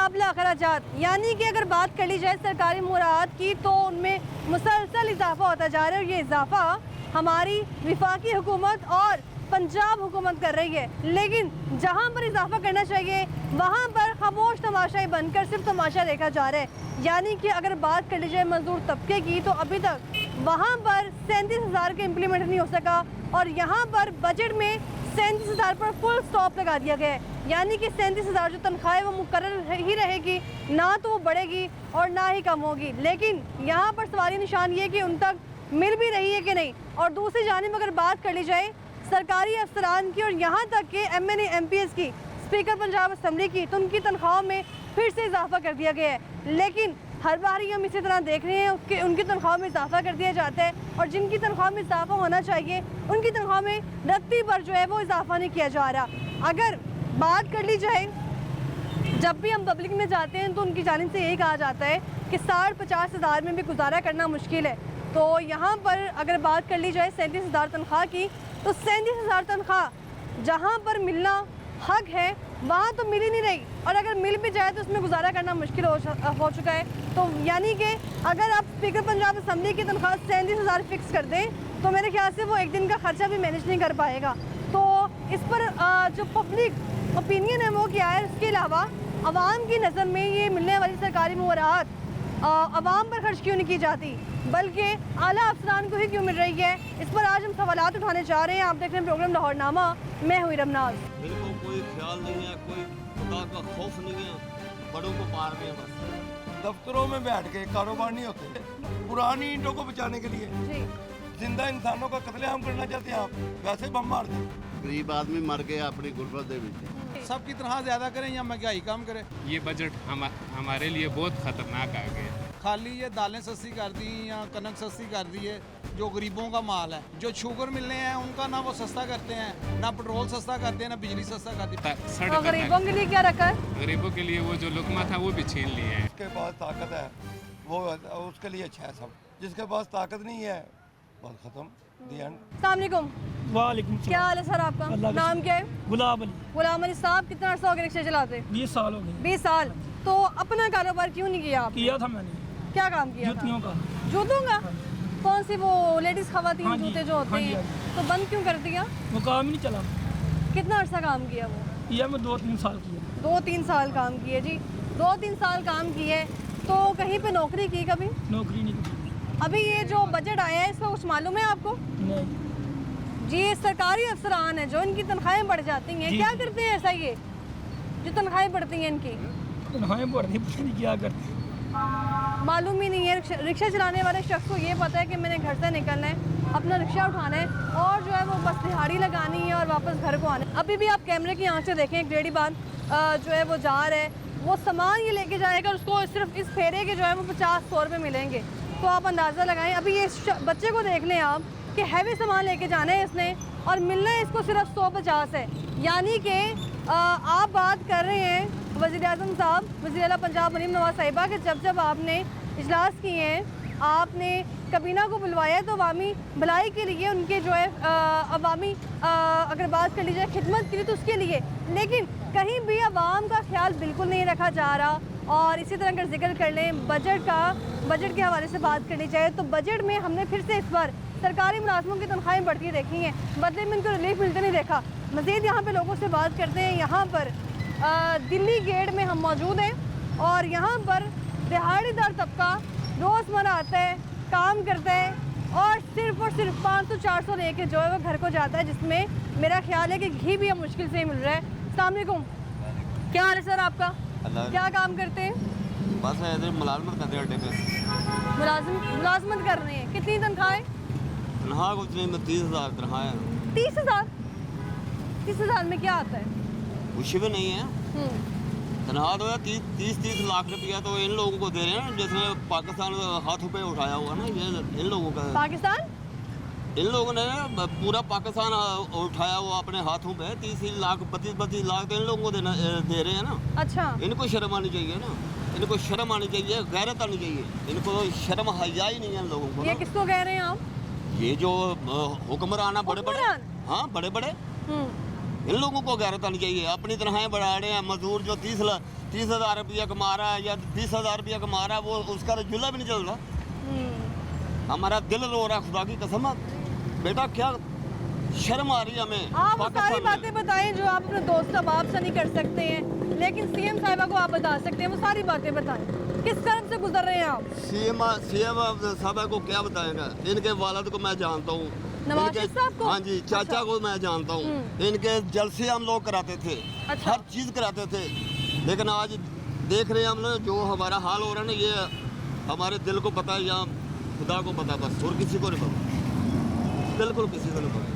नाकाबिला अखराजात, यानी कि अगर बात कर ली जाए सरकारी मुराद की तो उनमें मुसलसल इजाफा होता जा रहा है और ये इजाफा हमारी विफाकी हुकूमत और पंजाब हुकूमत कर रही है। लेकिन जहाँ पर इजाफा करना चाहिए वहाँ पर खामोश तमाशाई बनकर सिर्फ तमाशा देखा जा रहा है। यानी कि अगर बात कर ली जाए मजदूर तबके की तो अभी तक वहाँ पर 37,000 का इम्प्लीमेंट नहीं हो सका और यहाँ पर बजट में 37,000 पर फुल स्टॉप लगा दिया गया है। यानी कि 37,000 जो तनख्वाह है वो मुकर्रर ही रहेगी, ना तो वो बढ़ेगी और ना ही कम होगी। लेकिन यहाँ पर सवाली निशान ये कि उन तक मिल भी रही है कि नहीं। और दूसरी जानिब अगर बात कर ली जाए सरकारी अफसरान की और यहाँ तक कि MNA MPs की, स्पीकर पंजाब असम्बली की, तो उनकी तनख्वाहों में फिर से इजाफा कर दिया गया है। लेकिन हर बार ही हम इसी तरह देख रहे हैं कि उनकी तनख्वाह में इजाफा कर दिया जाता है और जिनकी तनख्वाह में इजाफा होना चाहिए उनकी तनख्वाह में रत्ती पर जो है वो इजाफा नहीं किया जा रहा। अगर बात कर ली जाए जब भी हम पब्लिक में जाते हैं तो उनकी जानिब से यही कहा जाता है कि 60-50 हज़ार में भी गुजारा करना मुश्किल है। तो यहाँ पर अगर बात कर ली जाए 37,000 तनख्वाह की, तो 37,000 तनख्वाह जहाँ पर मिलना हक है वहाँ तो मिल ही नहीं रही और अगर मिल भी जाए तो उसमें गुजारा करना मुश्किल हो चुका है। तो यानी कि अगर आप स्पीकर पंजाब असम्बली की तनख्वाह 37,000 फिक्स कर दें तो मेरे ख्याल से वो एक दिन का खर्चा भी मैनेज नहीं कर पाएगा। तो इस पर जो पब्लिक ओपिनियन है वो क्या है, इसके अलावा आवाम की नज़र में ये मिलने वाली सरकारी मुआवरात आवाम पर खर्च क्यों नहीं की जाती बल्कि आला अफसरान को ही क्यों मिल रही है, इस पर आज हम सवालात उठाने जा रहे हैं। आप देख रहे हैं प्रोग्राम लाहौरनामा, मैं हुई रमनाज। इनको कोई ख्याल नहीं है, कोई खुदा का खौफ नहीं है, बड़ों को पार में बस दफ्तरों में बैठ के कारोबार नहीं होते, पुरानी ईंटों को बचाने के लिए जी जिंदा इंसानों का कत्लेआम करना चाहते हैं आप, वैसे बम मार दें। गरीब आदमी मर गए अपनी गुर्बत दे विच। सबकी तनख्वाह ज़्यादा करें या महंगाई कम करें। ये बजट हमारे लिए बहुत ख़तरनाक आ गया। खाली ये दालें सस्ती कर दी या कनक सस्ती कर दी है, जो गरीबों का माल है, जो शुगर मिलने हैं उनका ना वो सस्ता करते हैं, ना पेट्रोल सस्ता करते हैं, ना बिजली सस्ता करते हैं। तो गरीबों के लिए क्या रखा है? गरीबों के लिए वो जो लुकमा था वो भी छीन लिए हैं। जिसके पास ताकत है वो उसके लिए अच्छा है सब, जिसके पास ताकत नहीं है बस खत्म। अस्सलाम वालेकुम। वालेकुम क्या हाल है सर आपका? नाम क्या है? गुलाम अली। गुलाम अली साहब, कितना अर्सा हो गया रिक्शा चलाते? 20 साल हो गए। 20 साल। तो अपना कारोबार क्यों नहीं किया आप? किया था मैंने। क्या काम किया? जूतियों का। जूतों का? कौन सी वो लेडीज खवातीन जूते जो होते हैं, तो बंद क्यों कर दिया? वो काम ही नहीं चला। कितना अर्सा काम किया वो? किया मैं 2-3 साल किया। 2-3 साल काम किए जी, 2-3 साल काम किए। तो कहीं पे नौकरी की कभी? नौकरी नहीं की। अभी ये जो बजट आया है इसका कुछ मालूम है आपको? नहीं जी, ये सरकारी अफसरान है जो इनकी तनख्वाहें बढ़ जाती हैं, क्या करते हैं ऐसा ये जो तनख्वाहें बढ़ती हैं इनकी? तनख्वाहें बढ़ती पता नहीं क्या करते, मालूम ही नहीं है। रिक्शा चलाने वाले शख्स को ये पता है कि मैंने घर से निकलना है, अपना रिक्शा उठाना है और जो है वो बस दिहाड़ी लगानी है और वापस घर को आना है। अभी भी आप कैमरे की आँख से देखें, एक रेडीबान जो है वो जा रहा है, वो सामान ये लेके जाएगा, उसको सिर्फ इस फेरे के जो है वो 50-100 रुपये मिलेंगे। तो आप अंदाज़ा लगाएं। अभी ये बच्चे को देख लें आप कि हैवी सामान लेके जाना है इसने और मिलना है इसको सिर्फ 150 है। यानी कि आप बात कर रहे हैं वज़ीर-ए-आज़म साहब, वज़ीर-ए-आला पंजाब मरीम नवाज़ साहिबा के जब आपने इजलास किए हैं, आपने कबीना को बुलवाया तो अवामी भलाई के लिए, उनके जो है अवामी अगर बात कर ली जाए खिदमत के लिए तो उसके लिए, लेकिन कहीं भी अवाम का ख्याल बिल्कुल नहीं रखा जा रहा। और इसी तरह अगर जिक्र कर लें बजट के हवाले से बात करनी चाहिए तो बजट में हमने फिर से इस बार सरकारी मुलाजमों की तनख्वाहें बढ़ती देखी हैं, बदले में इनको रिलीफ मिलते नहीं देखा। मज़ीद यहाँ पे लोगों से बात करते हैं। यहाँ पर दिल्ली गेट में हम मौजूद हैं और यहाँ पर दिहाड़ीदार तबका रोज़मर्रा आता है, काम करता है और सिर्फ 500-400 लेके जो है वो घर को जाता है, जिसमें मेरा ख्याल है कि घी भी अब मुश्किल से ही मिल रहा है। अस्सलाम वालेकुम, क्या हाल है सर आपका? क्या काम करते हैं? बस इधर मुलाजमत करते अड्डे पे। मुलाजमत कर रहे हैं। कितनी तनख्वाह है? तनख्वाह कुछ नहीं, 30,000 तनख्वाह है। 30,000? 30,000 में क्या आता है? कुछ भी नहीं है। तनख्वाह तो 30 लाख रुपया तो इन लोगों को दे रहे हैं जिसने पाकिस्तान हाथों पे उठाया हुआ ना, ये इन लोगों का। पाकिस्तान? इन लोगों ने पूरा पाकिस्तान उठाया हुआ अपने हाथों पे। 30 लाख 32 लाख तो इन लोगों को दे रहे हैं ना। अच्छा, इनको शर्म आनी चाहिए ना, इनको शर्म आनी चाहिए, गैरत आनी चाहिए, इनको शर्म हया ही नहीं है इन लोगों को। ये किसको कह रहे हैं आप? ये जो हुक्मरान है बड़े बड़े, हाँ बड़े बड़े, इन लोगों को गैरत आनी चाहिए। अपनी तनख्वाहें बढ़ा रहे हैं, मजदूर जो 30,000 रुपया कमा रहा है या 20,000 रुपया कमा रहा है, वो उसका तो चूल्हा भी नहीं चल रहा। हमारा दिल रो रहा है, खुदा की कसम। बेटा क्या शर्म आ रही है हमें। आप वो सारी पाकिस्तान में। बातें बताएं जो आप अपने दोस्त अहबाब से नहीं कर सकते हैं, लेकिन सीएम साहिबा को आप बता सकते हैं। वो सारी बातें बताएं, किस कर्म से गुजर रहे हैं आप? सीएम साहब को क्या बताएगा? इनके वालिद को मैं जानता हूँ, नवाज इनके- शरीफ साहब को? हाँ जी, चाचा अच्छा। को मैं जानता हूँ। इनके जलसे हम लोग कराते थे, अच्छा। हर चीज़ कराते थे। लेकिन आज देख रहे हैं हम लोग जो हमारा हाल हो रहा है ना, ये हमारे दिल को पता है या खुदा को पता, बस और किसी को नहीं पता, बिल्कुल किसी को नहीं पता।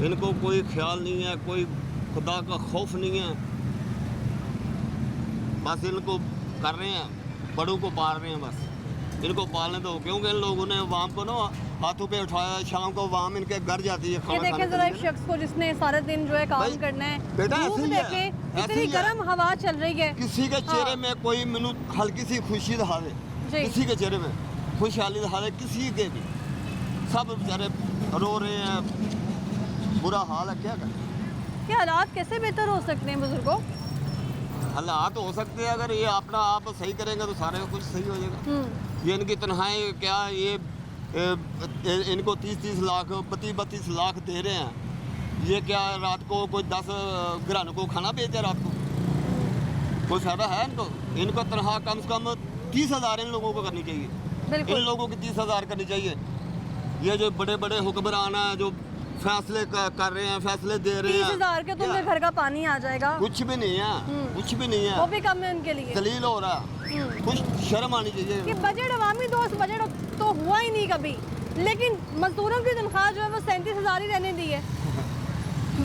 इनको कोई ख्याल नहीं है, कोई खुदा का खौफ नहीं है। बस इनको कर रहे हैं, बड़ों को पाल रहे हैं, बस इनको पालने दो। क्योंकि इन लोगों ने वाम को ना हाथों पे उठाया, शाम को वाम इनके घर जाती है ये खाना देखें खाने जरा के एक लिए। शख्स को जिसने सारा दिन जो है काम भाई, करना है, बेटा धूप ऐसे ही है, देखें ऐसे इतनी ही है। गर्म हवा चल रही है। किसी के चेहरे में कोई मिनू हल्की सी खुशी दिखा दे, जी। किसी के चेहरे में खुशहाली दिखा दे, किसी के भी, सब बेचारे रो रहे हैं, बुरा हाल है। क्या करें? कि हालात कैसे बेहतर हो सकते हैं बुजुर्गों? हालात हो सकते हैं, अगर ये अपना आप सही करेंगे तो सारे कुछ सही हो जाएगा। ये इनकी तनख्वाहें क्या, ये इनको 30-30 लाख 32-32 लाख दे रहे हैं। ये क्या रात को कोई 10 घरानों को खाना बेचे रात को? कोई फायदा है इनको? इनको तनख्वाह कम से कम 30,000 इन लोगों को करनी चाहिए। बिल्कुल। इन लोगों की 30,000 करनी चाहिए। ये जो बड़े बड़े हुक्मरान हैं जो फैसले कर रहे हैं, फैसले दे रहे हैं, 30,000 के तो उनके घर का पानी आ जाएगा, कुछ भी नहीं है, कुछ भी नहीं वो है। भी कम है उनके लिए। दलील हो रहा है, कुछ शर्म आनी कि चाहिए। बजट अवामी दोस्त बजट तो हुआ ही नहीं कभी, लेकिन मजदूरों की तनख्वाह जो है वो 37,000 ही रहने दी है,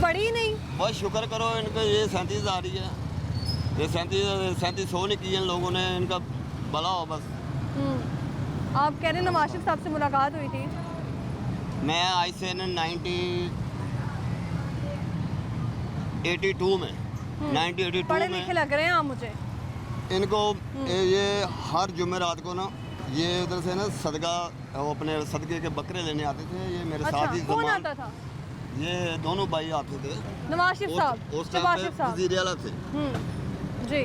बड़ी नहीं। बहुत शुक्र करो इनका, ये 37,000 ही है। ये 3700 नहीं किए इन लोगों ने, इनका भला हो बस। आप कह रहे हैं नवाज शरीफ साहब से मुलाकात हुई थी? मैं आई से 82 में 1982 पढ़े में लिखे लग रहे हैं आप मुझे। इनको ये हर जुमेरात को ना ये उधर से ना सदका, वो अपने सदके के बकरे लेने आते थे। ये मेरे अच्छा, साथ ही कौन जमान, आता था? ये दोनों भाई आते थे। नवाज शरीफ साहब, उस शहबाज टाइम शरीफ पे साहब। वजीर आला थे। जी,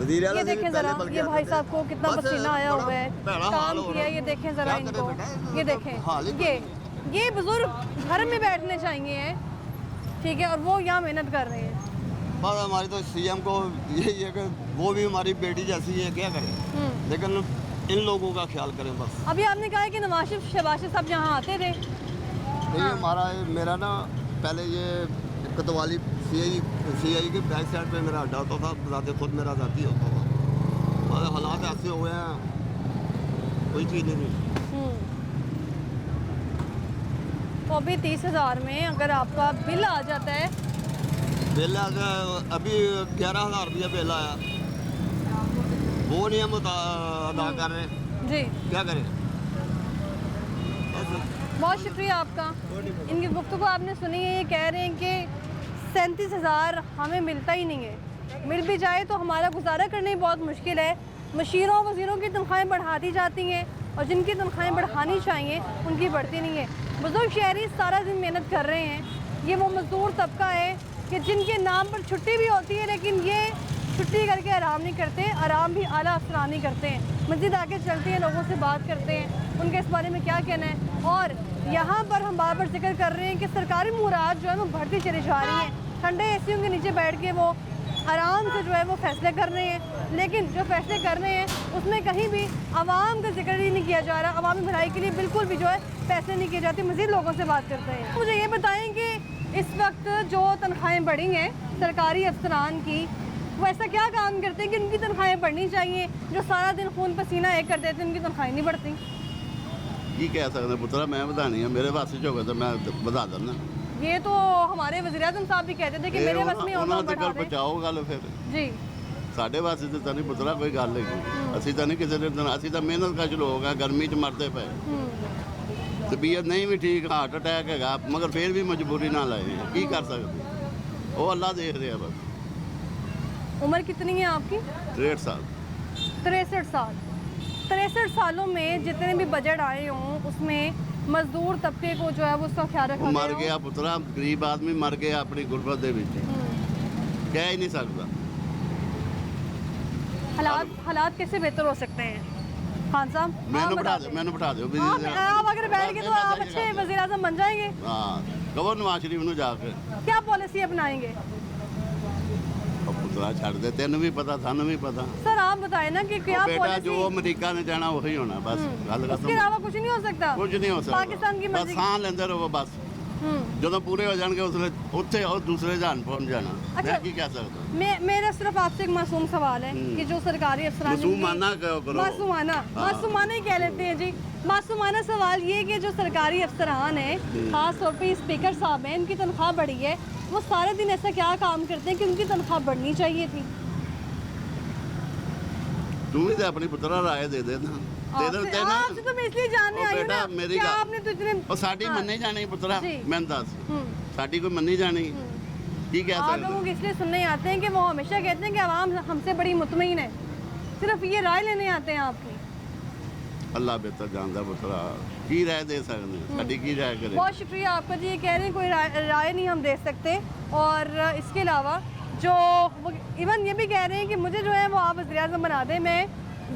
वजीर आला ये से भी देखें पहले जरा, बल्कि ये आते भाई थे। साहब को कितना बस पसीना आया बड़ा हुआ है, भैड़ा हाल काम हो किया। रहा ये देखें जरा क्या करें इनको, बेटा? ये देखें, हाल ही ये बुजुर्ग घर में बैठने चाहिए हैं, ठीक है, और वो यहाँ मेहनत कर रहे हैं। बस हमारी तो सीएम को यही है कि वो भी हमारी बेटी जैसी है, क्या करें, लेकिन इन लोगों का ख्याल करें बस। अभी आपने कहा है कि नवाज शरीफ शहबाज शरीफ साहब यहाँ आते थे। नहीं हमारा मेरा ना पहले ये कोतवाली सीआई के बैक साइड पे मेरा अड्डा होता था, बताते खुद मेरा जाती होता था। और हालात ऐसे हो गए हैं, कोई चीज़ नहीं। तो अभी 30,000 में अगर आपका बिल आ जाता है, बिल अभी 11,000 रुपया बिल आया, वो नहीं हम अदा कर रहे, जी क्या करें? बहुत शुक्रिया आपका। इनकी गुफ्तगू आपने सुनी है, ये कह रहे हैं कि 37,000 हमें मिलता ही नहीं है, मिल भी जाए तो हमारा गुजारा करना ही बहुत मुश्किल है। मशीरों वज़ीरों की तनख्वाहें बढ़ाती जाती हैं और जिनकी तनख्वाहें बढ़ानी चाहिए उनकी बढ़ती नहीं है। बुजुर्ग शहरी सारा दिन मेहनत कर रहे हैं। ये वो मज़दूर तबका है कि जिनके नाम पर छुट्टी भी होती है, लेकिन ये छुट्टी करके आराम नहीं करते, आराम भी आला अफसरानी करते हैं। मस्जिद आके चलते हैं, लोगों से बात करते हैं, उनके इस बारे में क्या कहना है। और यहाँ पर हम बार बार जिक्र कर रहे हैं कि सरकारी मुराद जो है वो बढ़ती चली जा रही हैं। ठंडे एसियों के नीचे बैठ के वो आराम से जो है वो फैसले कर रहे हैं, लेकिन जो फैसले कर रहे हैं उसमें कहीं भी आवाम का जिक्र ही नहीं किया जा रहा। आवामी भलाई के लिए बिल्कुल भी जो है फैसले नहीं किए जाते। मज़ीद लोगों से बात करते हैं। मुझे ये बताएं कि इस वक्त जो तनख्वाहें बढ़ी हैं सरकारी अफसरान की, वो ऐसा क्या काम करते हैं कि उनकी तनख्वाहें बढ़नी चाहिए? जो सारा दिन खून पसीना एक कर देते हैं उनकी तनख्वाहें नहीं बढ़ती। की कह सकते पुत्रा, मैं ਵਧਾਣੀ ਆ ਮੇਰੇ ਵਾਸਤੇ ਜੋ ਹੋਵੇ ਤਾਂ ਮੈਂ ਵਧਾ ਦਿੰਦਾ। ये तो हमारे वज़ीर-ए-आज़म साहब भी कहते थे कि मेरे बस में होना ਉਹਨਾਂ बढ़ा ਤੱਕ दें। ਪਹੁੰਚਾਓ ਗੱਲ ਫਿਰ। जी ਸਾਡੇ ਵਾਸਤੇ ਤਾਂ ਨਹੀਂ ਪੁੱਤਰਾ ਕੋਈ ਗੱਲ ਹੈਗੀ। ਅਸੀਂ ਤਾਂ ਨਹੀਂ ਕਿਸੇ ਦੇ, ਅਸੀਂ ਤਾਂ ਮਿਹਨਤ ਕਸ਼ ਲੋਕ ਆ, ਗਰਮੀ 'ਚ ਮਰਦੇ ਪਏ। ਤਬੀਅਤ ਨਹੀਂ ਵੀ ਠੀਕ, ਹਾਰਟ ਅਟੈਕ ਹੈਗਾ, ਮਗਰ ਫਿਰ ਵੀ ਮਜਬੂਰੀ ਨਾਲ ਆਏ ਹਾਂ। ਕੀ ਕਰ ਸਕਦੇ, ਉਹ ਅੱਲਾ ਦੇਖ ਰਿਹਾ ਬਸ। उम्र कितनी है आपकी? 63 साल। 63 साल। 63 सालों में जितने भी बजट आए हों उसमें मजदूर तबके को जो है वो उसका ख्याल रखा ਉਹ ਮਰ गया ਗਿਆ ਪੁੱਤਰਾ, ਗਰੀਬ ਆਦਮੀ ਮਰ ਗਿਆ ਆਪਣੀ ਗੁਰਬਤ ਦੇ ਵਿੱਚ। कह ही नहीं सकता। हालात कैसे बेहतर हो सकते हैं खान साहब? आप मैंने बता बिठा दें। मैंने बिठा दो आप अगर बैठ गए तो आप अच्छे वज़ीर आज़म बन जाएंगे। हाँ कहो नवाज शरीफ ਨੂੰ ਜਾ ਕੇ क्या पॉलिसी अपनाएंगे? ਉਹ ਪੁੱਤਰਾ ਛੱਡ ਦੇ, ਤੈਨੂੰ ਵੀ ਪਤਾ ਸਾਨੂੰ ਵੀ ਪਤਾ। सर आप बताएं ना कि क्या बेटा पॉलिसी? जो अमेरिका ने जाना वही होना बस। गल उसके खत्म। अलावा कुछ नहीं हो सकता। कुछ नहीं हो सकता। पाकिस्तान की बस मर्जी। ਸਾਹ ਲੈਂਦੇ ਰਹੋ बस। ਜਦੋਂ ਪੂਰੇ ਹੋ ਜਾਣਗੇ ਉਸਲੇ ਉੱਥੇ और दूसरे जान पहुंच जाना। अच्छा। मैं की कह सकता। मेरा सिर्फ आपसे एक मासूम सवाल है कि जो सरकारी अफसरान मासूमाना करो। मासूमाना ही कह लेते हैं जी। मासूमाना सवाल ये कि जो सरकारी अफसरान हैं, खास तौर पे स्पीकर साहब हैं, इनकी तनख्वाह बढ़ी है, वो सारे दिन ऐसा क्या काम करते हैं कि उनकी तनख्वाह बढ़नी चाहिए थी? तू भी तो अपनी पुत्रा राय दे देना। आपसे तो मैं इसलिए जानने आई हूं ना मेरी कि गल आपने तो इतने ਉਹ ਸਾਡੀ ਮੰਨੀ ਜਾਣੀ ਪੁੱਤਰਾ जी। ਮੈਂ ਦੱਸ ਸਾਡੀ ਕੋਈ ਮੰਨੀ ਜਾਣੀ ਕੀ ਕਹਿ आप ਸਕਦੇ लोगों को इसलिए सुनने आते हैं कि वो हमेशा कहते हैं कि आवाम हमसे बड़ी मुतमईन है, सिर्फ ये राय लेने आते हैं आपकी। ਅੱਲਾ ਬਿਹਤਰ ਜਾਣਦਾ ਪੁੱਤਰਾ ਕੀ ਰਾय ਦੇ ਸਕਦੇ ਹਾਂ, ਸਾਡੀ ਕੀ ਰਾय ਕਰੇ। बहुत शुक्रिया आपका जी। ये कह रहे हैं कोई राय नहीं हम दे सकते, और इसके अलावा जो वो इवन ये भी कह रहे हैं कि मुझे जो है वो आप वज़ीर आज़म बना दें, मैं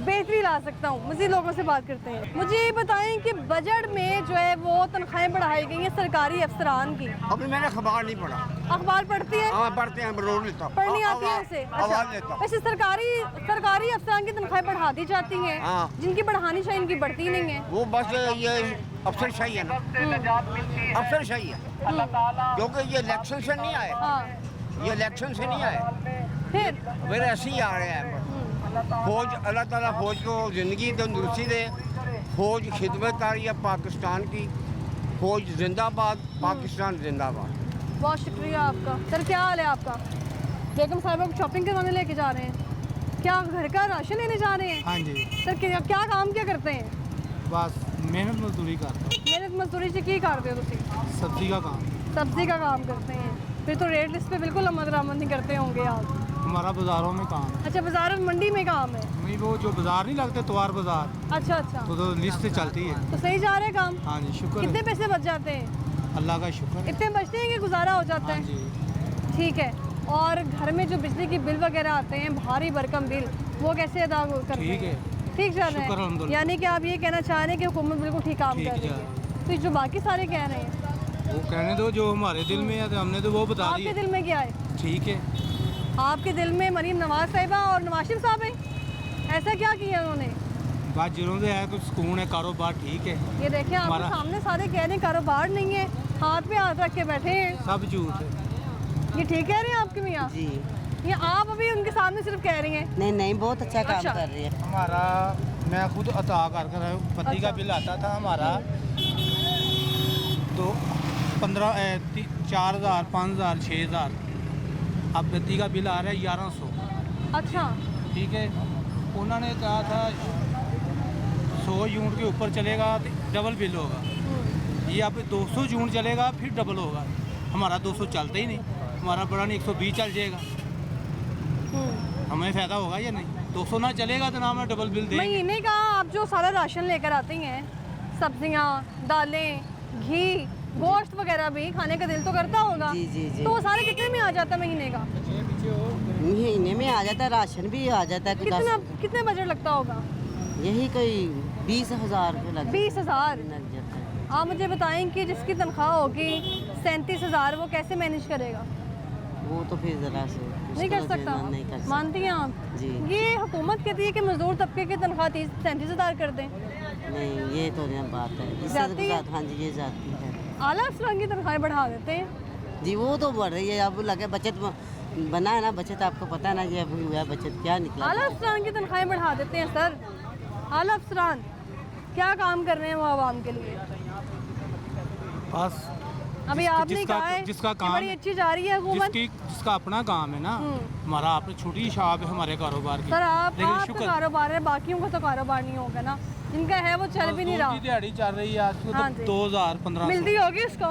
बेहतरी ला सकता हूँ। मज़ीद लोगों से बात करते हैं। मुझे ये बताएं कि बजट में जो है वो तनख्वाहें बढ़ाई गई हैं सरकारी अफसरान की। अभी मैंने अखबार नहीं पढ़ा। अखबार पढ़ती है? हाँ पढ़ते हैं, रोज लेता हूँ। पढ़नी आती है इसे? आवाज लेता हूँ। वैसे सरकारी अफसरान की तनख्वाहें बढ़ा दी जाती हैं, हाँ। जिनकी बढ़ानी चाहिए इनकी बढ़ती नहीं है। वो बस ये अफसरशाही है ना, अफसरशाही है, क्योंकि ये इलेक्शन से नहीं आए, हाँ ये इलेक्शन से नहीं आए, फिर ऐसे ही आ रहे हैं। फौज, अल्लाह ताला फौज को ज़िंदगी तंदुरुस्ती दे, फौज खिदमत कर रही है पाकिस्तान की, फौज जिंदाबाद, पाकिस्तान जिंदाबाद। बहुत शुक्रिया आपका। सर क्या हाल है आपका? बेगम साहिबा को शॉपिंग करवाने लेके जा रहे हैं, क्या घर का राशन लेने जा रहे हैं? हाँ जी सर क्या काम क्या करते हैं? बस मेहनत मजदूरी करते मेहनत मजदूरी से की करते हो तुसी? सब्जी का काम। सब्जी का काम करते हैं, फिर तो रेट लिस्ट पे बिल्कुल अमल दरामद नहीं करते होंगे आप। हमारा बाज़ारों में काम है। अच्छा बाजार मंडी में काम है? नहीं वो जो बाज़ार नहीं लगते त्वार बाज़ार, अच्छा अच्छा, तो लिस्ट चलती है। तो सही जा रहे हैं काम? हाँ जी शुक्र कितने है, पैसे बच जाते हैं? अल्लाह का शुक्र है। इतने बचते हैं कि गुजारा हो जाता हाँ है? जी ठीक है। और घर में जो बिजली की बिल वगैरह आते हैं, भारी भरकम बिल, वो कैसे अदा करते हैं? ठीक है, ठीक चल रहे शुक्र हैं? अल्हम्दुलिल्लाह। यानी कि आप ये कहना चाह रहे हैं कि हुकूमत बिल्कुल ठीक काम ठीक कर रही जा है। तो जो बाकी सारे कह रहे हैं, वो कहने दो जो हमारे दिल में है, तो हमने तो वो बता आपके दिया। दिल में क्या है? ठीक है, आपके दिल में मरीम नवाज साहिबा और नवाज शरीफ साहब हैं? ऐसा क्या किया उन्होंने? बात जिलों से है तो सुकून है, कारोबार ठीक है। ये देखें आपके हमारा- सामने सारे कह रहे हैं कारोबार नहीं है, हाथ पे हाथ रख के बैठे हैं। सब झूठ है। ये ठीक कह रहे हैं आपके मियाँ? जी ये आप अभी उनके सामने सिर्फ कह रही हैं? नहीं नहीं बहुत अच्छा काम अच्छा। कर रही है। हमारा मैं खुद अता कर पति अच्छा। का बिल आता था हमारा तो 15 4,000 5,000 6,000, अब पति का बिल आ रहा है 1100। अच्छा ठीक है, उन्होंने कहा था 100 यूनिट के ऊपर चलेगा तो डबल बिल होगा, ये अब 200 यूनिट चलेगा फिर डबल होगा। हमारा 200 चलता ही नहीं, हमारा बड़ा नहीं 120 चल जाएगा, हमें फ़ायदा होगा या नहीं? 200 ना चलेगा तो ना हमें डबल बिल देंगे। महीने का आप जो सारा राशन लेकर आती हैं, सब्जियां, दालें, घी, गोश्त वगैरह भी खाने का दिल तो करता होगा। जी, जी, जी। तो वो सारे कितने में आ जाता है महीने का? महीने में आ जाता है, राशन भी आ जाता है। कितने बजट लगता होगा? यही कोई 20,000 के लग 20,000। लग जाता है। आप मुझे बताएं कि जिसकी तनख्वाह होगी 37,000, वो कैसे मैनेज करेगा? वो तो फिर ज़रा से नहीं कर उसको सकता? नहीं कर सकता। मानती हैं आप? जी। ये हुकूमत कहती है कि मजदूर तबके की तनख्वाह 37,000 कर दें। नहीं ये तो नहीं बात है, इससे जाती है? साथ हाँ जी ये जाती है। आला अफसरान की तनख्वाहें बढ़ा देते हैं। जी वो तो बढ़ रही है, अब लगे बचत बना है ना, बचत आपको पता है ना, ये अभी हुआ है बचत क्या निकला। आला अफसरान की तनख्वाहें बढ़ा देते हैं सर। आला अफसरान क्या काम कर रहे हैं वो आवाम के लिए? बस अभी आपने कहा है जिसका कि काम बड़ी अच्छी जा रही है हुकूमत। जिसका अपना काम है ना, हमारा आपने छोटी शॉप है हमारे कारोबार की। सर लेकिन आपका शुक्र कारोबार है, बाकियों का तो कारोबार नहीं होगा ना, जिनका है वो चल भी नहीं मजदूर की रहा। दिहाड़ी चल रही है आज तो हाँ जी। 2,000 1500 मिलती होगी उसको?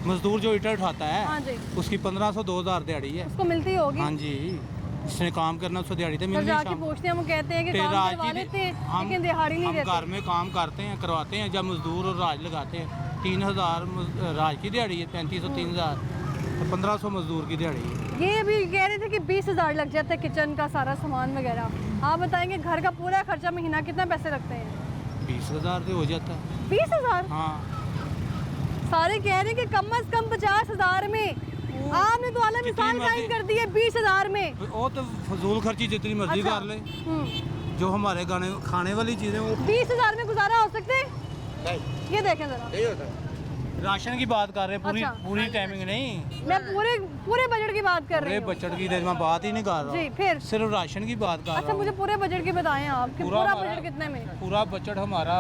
मजदूर जो ईटा उठाता हाँ है जी। उसकी 1500 2,000 दिहाड़ी है। उसको मिलती होगी? हाँ जी, जिसने काम करना उसको दिहाड़ी तो सर मिलनी जाके शाम। पूछते हैं, वो कहते हैं कि फिर काम राज करवा की लेते हैं हम लेकिन दिहाड़ी नहीं हम देते। घर में काम करते हैं, करवाते हैं, जब मजदूर और राज लगाते हैं 3,000 राज की दिहाड़ी है, 3500 3,000 तो 1500 मजदूर की दिहाड़ी है। ये अभी कह रहे थे कि 20,000 लग जाता है किचन का सारा सामान वगैरह। आप बताएंगे घर का पूरा खर्चा महीना कितना पैसे लगते हैं? 20,000 से हो जाता है। 20,000? हाँ, सारे कह रहे हैं कि कम से कम 50,000 में। आपने तो आला मिसाल कायम कर दी है 20,000 में। वो तो फजूल खर्ची जितनी मर्जी अच्छा। कर ले, जो हमारे खाने वाली चीज़ें वो 20,000 में गुजारा हो सकते हैं? ये देखें जरा, राशन की बात कर रहे हैं, अच्छा। पूरी टाइमिंग नहीं, मैं पूरे बजट की बात कर रही पूरे हूँ। बजट की तो मैं बात ही नहीं कर जी, रहा, फिर सिर्फ राशन की बात कर अच्छा, रहा मुझे हूँ। पूरे बजट की बताएं आप कि पूरा हमारा- बजट कितने में? पूरा बजट हमारा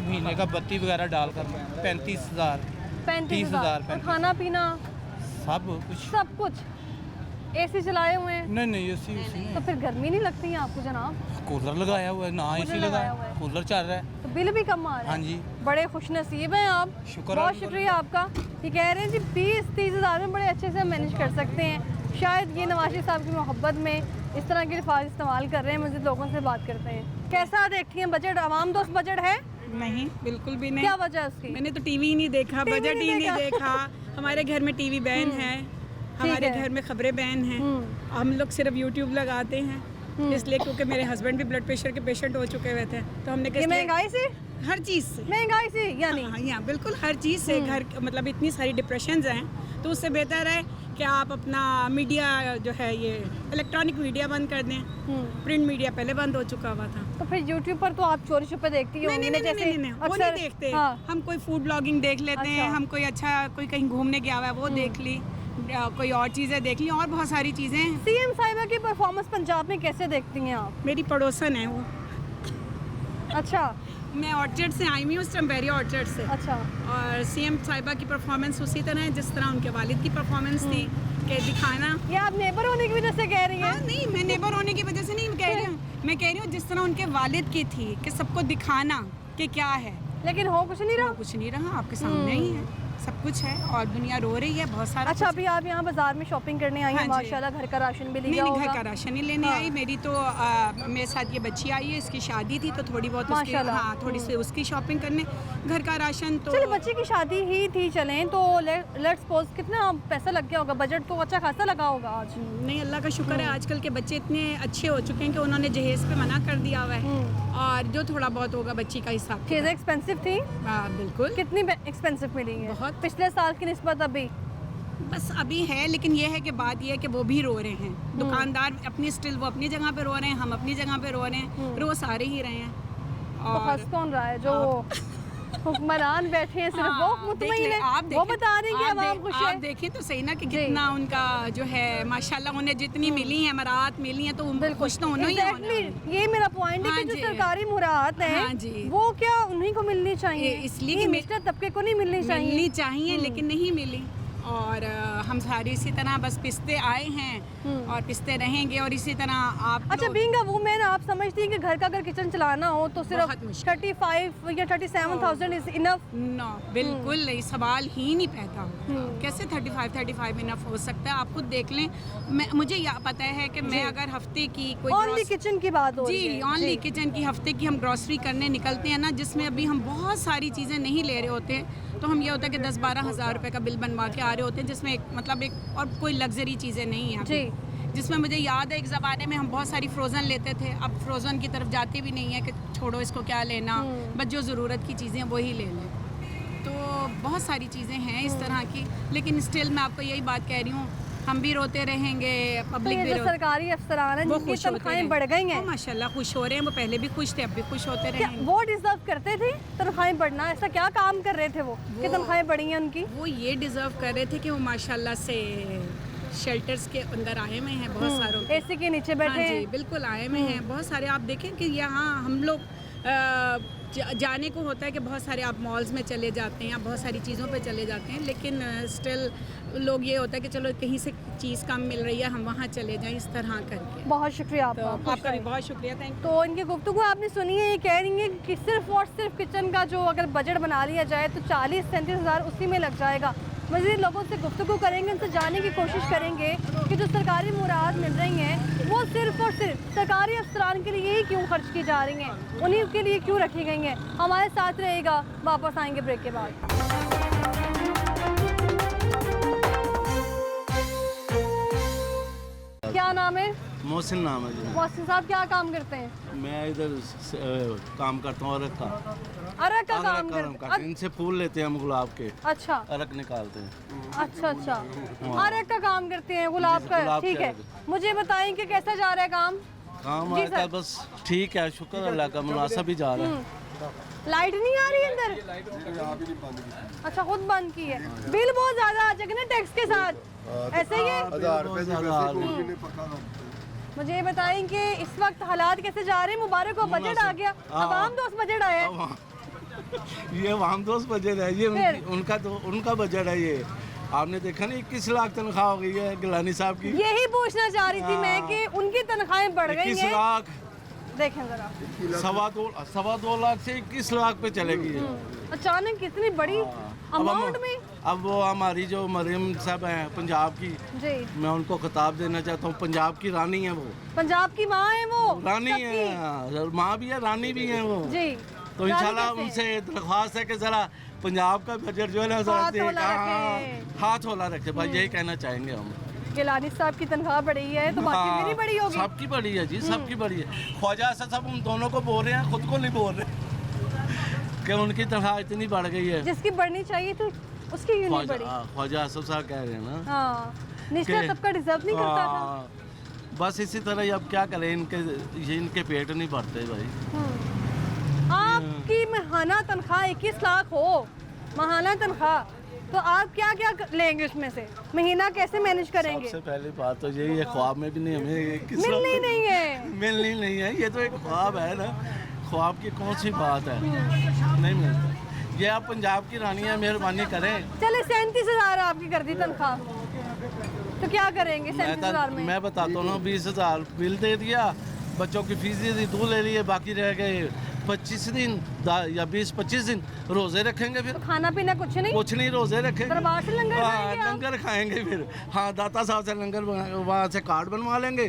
महीने का बत्ती वगैरह डालकर 35,000 35,000। और खाना पीना सब कुछ। सब कुछ एसी चलाए हुए हैं, नहीं नहीं, एसी तो फिर गर्मी नहीं लगती है आपको जनाब? कूलर लगाया हुआ है, ना कूलर एसी लगाया लगाया हुआ है। कूलर चल रहा है। तो बिल भी कम आ रहा है। हाँ जी, बड़े खुश नसीब हैं आप, शुक्र बहुत है। शुक्रिया आपका। ये कह रहे हैं जी 20-30,000 में बड़े अच्छे से मैनेज कर सकते हैं। शायद ये नवाज शरीफ साहब की मोहब्बत में इस तरह के अल्फाज इस्तेमाल कर रहे हैं। मज़ीद लोगों से बात करते हैं। कैसा देखती हैं बजट? आवाम दोस्त बजट है? नहीं, बिल्कुल भी नहीं। क्या वजह है उसकी? मैंने तो टीवी ही नहीं देखा, टीवी बजट नहीं ही नहीं देखा। देखा। हमारे घर में टीवी बैन है, हमारे है। घर में खबरें बैन हैं। हम लोग सिर्फ यूट्यूब लगाते हैं, इसलिए क्योंकि मेरे हस्बैंड भी ब्लड प्रेशर के पेशेंट हो चुके हुए थे, तो हमने ये कहा इसलिए- महंगाई से? हर चीज़ से, महंगाई से यानी? हाँ यहाँ बिल्कुल हर चीज़ से। घर मतलब इतनी सारी डिप्रेशंस हैं, तो उससे बेहतर है कि आप अपना मीडिया जो है ये इलेक्ट्रॉनिक मीडिया बंद कर दें। प्रिंट मीडिया पहले बंद हो चुका हुआ था। तो फिर यूट्यूब पर तो आप चोरी छुपे देखती नहीं होंगी नहीं ना, नहीं जैसे नहीं, वो अक्सर- नहीं देखते। हाँ। हम कोई फूड ब्लॉगिंग देख लेते हैं, अच्छा। हम कोई अच्छा कोई कहीं घूमने गया हुआ है वो देख ली, कोई और चीज़ें देख ली, और बहुत सारी चीज़ें हैं। सीएम साहिबा की परफॉर्मेंस पंजाब में कैसे देखती हैं आप? मेरी पड़ोसन है वो। अच्छा मैं ऑर्चर्ड से आई हुई हूँ, स्ट्रॉबेरी ऑर्चर्ड से। अच्छा। और सीएम साहिबा की परफॉर्मेंस उसी तरह है जिस तरह उनके वालिद की परफॉर्मेंस थी, कि दिखाना। ये आप नेबर होने की वजह से कह रही हैं? हाँ, नहीं, मैं नेबर होने की वजह से नहीं कह रही हूँ, मैं कह रही हूँ जिस तरह उनके वालिद की थी कि सबको दिखाना कि क्या है, लेकिन हो कुछ नहीं रहा। कुछ नहीं रहा, आपके सामने ही है, सब कुछ है और दुनिया रो रही है बहुत सारा। अच्छा, अभी आप यहाँ बाजार में शॉपिंग करने आई हैं, हाँ जी। माशाल्लाह घर का राशन भी नहीं लिया नहीं, होगा। घर का राशन ही लेने हाँ। आई। मेरी तो मेरे साथ ये बच्ची आई है, इसकी शादी थी तो थोड़ी बहुत उसकी, माशाल्लाह। हाँ, थोड़ी सी उसकी शॉपिंग करने, घर का राशन तो चलो बच्चे की शादी ही थी, चलें तो लेट्स सपोज कितना पैसा लग गया होगा? बजट तो अच्छा खासा लगा होगा आज। नहीं, अल्लाह का शुक्र है आजकल के बच्चे इतने अच्छे हो चुके हैं कि उन्होंने जहेज पे मना कर दिया हुआ है, और जो थोड़ा बहुत होगा बच्ची का हिसाब। चीज़ें एक्सपेंसिव थी? बिल्कुल। कितनी एक्सपेंसिव मिली है? बहुत। पिछले साल की निस्बत अभी? बस अभी है, लेकिन ये है कि बात ये है कि वो भी रो रहे हैं, दुकानदार अपनी स्टिल वो अपनी जगह पे रो रहे हैं, हम अपनी जगह पे रो रहे हैं, रो सारे ही रहे हैं। तो हंस कौन रहा है? जो हुक्मरान बैठे हैं सिर्फ वो मुतमईन है, वो बता रहे हैं कि अवाम खुश है। आप देखें तो सही ना कि कितना उनका जो है माशाल्लाह, उन्हें जितनी मिली है मराहत मिली है, तो खुश तो उन्होंने ही होना है। Exactly, ये मेरा पॉइंट है हाँ कि जो जी। सरकारी मुराद है हाँ जी। वो क्या उन्हीं को मिलनी चाहिए? इसलिए ये कि निचले तबके को नहीं मिलनी चाहिए? मिलनी चाहिए लेकिन नहीं मिली, और हम सारे इसी तरह बस पिसते आए हैं और पिसते रहेंगे, और इसी तरह आप अच्छा, बीइंग अ वुमेन आप समझती हैं कि घर का अगर किचन चलाना हो तो सिर्फ बहुत मुश्किल। 35 या 37,000 इज इनफ? नो, बिल्कुल नहीं, सवाल ही नहीं पैदा होता। कैसे 35 इनफ हो सकता है? आप खुद देख लें, मुझे यह पता है कि मैं अगर हफ्ते की कोई ओनली किचन की बात हो रही है? जी, ऑनली किचन की हफ्ते की हम ग्रॉसरी करने निकलते हैं ना, जिसमें अभी हम बहुत सारी चीज़ें नहीं ले रहे होते, तो हम ये होता है कि 10-12 हज़ार रुपये का बिल बनवा के आ रहे होते हैं, जिसमें एक और कोई लग्जरी चीज़ें नहीं हैं जी। जिसमें मुझे याद है एक ज़माने में हम बहुत सारी फ्रोज़न लेते थे, अब फ्रोज़न की तरफ जाते भी नहीं है कि छोड़ो इसको क्या लेना, बस जो ज़रूरत की चीज़ें वही ले लें। तो बहुत सारी चीज़ें हैं इस तरह की, लेकिन स्टिल मैं आपको यही बात कह रही हूँ, हम भी रोते रहेंगे, तो पब्लिक ये भी जो रोती, सरकारी अफसरान हैं वो जिनकी खुश होते तनख्वाहें हैं। बढ़ गई हैं, वो माशाल्लाह खुश हो रहे हैं, वो पहले भी खुश थे, अब भी खुश होते क्या रहेंगे। वो डिजर्व करते थे तनख्वाहें बढ़ना? ऐसा क्या काम कर रहे थे वो कि तनख्वाहें बढ़ी हैं उनकी? वो ये डिज़र्व कर रहे थे कि वो माशाल्लाह से शेल्टर्स के अंदर आए हुए हैं, बहुत सारों के। एसी के नीचे बैठे हाँ जी, हैं। बिल्कुल आए हुए हैं बहुत सारे। आप देखें कि यहाँ हम लोग जाने को होता है कि बहुत सारे आप मॉल्स में चले जाते हैं, आप बहुत सारी चीज़ों पे चले जाते हैं, लेकिन स्टिल लोग ये होता है कि चलो कहीं से चीज़ कम मिल रही है, हम वहाँ चले जाएं, इस तरह करके। बहुत शुक्रिया तो आपका, आपका भी बहुत शुक्रिया, थैंक यू। तो इनकी गुफ्तगू आपने सुनी है, ये कह रही हैं कि सिर्फ और सिर्फ किचन का जो अगर बजट बना लिया जाए तो 40-37 हज़ार उसी में लग जाएगा। मज़ीद लोगों से गुफ्तगू करेंगे, उनसे जानने की कोशिश करेंगे कि जो सरकारी मुराद मिल रही हैं वो सिर्फ और सिर्फ सरकारी अफसरान के लिए ही क्यों खर्च की जा रही हैं, उन्हीं के लिए क्यों रखी गई हैं। हमारे साथ रहेगा, वापस आएंगे ब्रेक के बाद। क्या नाम है? मोहसिन नाम है जी। मोहसिन साहब क्या काम करते हैं? मैं इधर काम करता हूँ, अरक का काम करते हैं। इनसे फूल लेते हैं हम गुलाब के, अच्छा, अरक निकालते हैं। अच्छा अरक का काम करते हैं, गुलाब का, ठीक है। मुझे बताएं कि कैसा जा रहा है काम जी सर? बस ठीक है, शुक्र अल्लाह का, मुनासिब ही जा रहा है। लाइट नहीं आ रही अंदर? अच्छा, खुद बंद की है। बिल बहुत ज्यादा आ जाएगा ना टैक्स के साथ, ऐसे ही है? मुझे बताएं कि इस वक्त हालात कैसे जा रहे हैं? मुबारक हो, बजट आ गया, आवाम दोस्त बजट आया है। ये आवाम दोस्त बजट है, ये उनका बजट है। ये आपने देखा नहीं 21 लाख तनख्वाह हो गई है गिलानी साहब की। यही पूछना चाह रही थी मैं कि उनकी तनख्वाहें बढ़ गई हैं। 21 लाख, देखें जरा, 2.25 लाख से 21 लाख पे चलेगी। अचानक कितनी बड़ी अमाउंट में। अब वो हमारी जो मरियम साहब हैं पंजाब की जी, मैं उनको खिताब देना चाहता हूँ। पंजाब की रानी है वो, पंजाब की माँ है वो, रानी है, माँ भी है रानी भी है वो जी। तो इंशाल्लाह उनसे दरख्वास्त है कि जरा पंजाब का बजट जो है ना हाथ होला रखे भाई, यही कहना चाहेंगे हम। गिलानी साहब की तनख्वाह बढ़ी है तो बाकी मेरी बड़ी होगी। सबकी बड़ी है जी, सबकी बड़ी है। ख्वाजा असद साहब उन दोनों को बोल रहे हैं, खुद को नहीं बोल रहे कि उनकी तनख्वाह इतनी बढ़ गई है। जिसकी बढ़नी चाहिए थी उसकी क्यों नहीं बढ़ी? ख्वाजा असद साहब कह रहे हैं ना, निचला तबका डिजर्व नहीं करता था। बस इसी तरह ही अब क्या करें, इनके पेट नहीं भरते भाई। आपकी महाना तनख्वाह 21 लाख हो, महाना तनख्वाह, तो आप क्या क्या लेंगे उसमें से? महीना कैसे मैनेज करेंगे? सबसे पहली बात तो यही है, ख्वाब में भी नहीं हमें मिलनी नहीं है। मिलनी नहीं है, ये तो एक ख्वाब है ना, ख्वाब की कौन सी बात है, नहीं मिलता। ये आप पंजाब की रानी है, मेहरबानी करें। चले 37,000 आपकी कर दी तनख्वाह, तो क्या करेंगे 37,000 में? मैं बताता हूँ ना, 20,000 बिल दे दिया, बच्चों की फीस दी, दूध ले लिए, बाकी रह गए 25 दिन या 20-25 दिन रोजे रखेंगे। फिर तो खाना पीना कुछ नहीं, रोजे रखेंगे, दरबार से लंगर खाएंगे। फिर हाँ, दाता साहब से लंगर वहाँ से कार्ड बनवा लेंगे।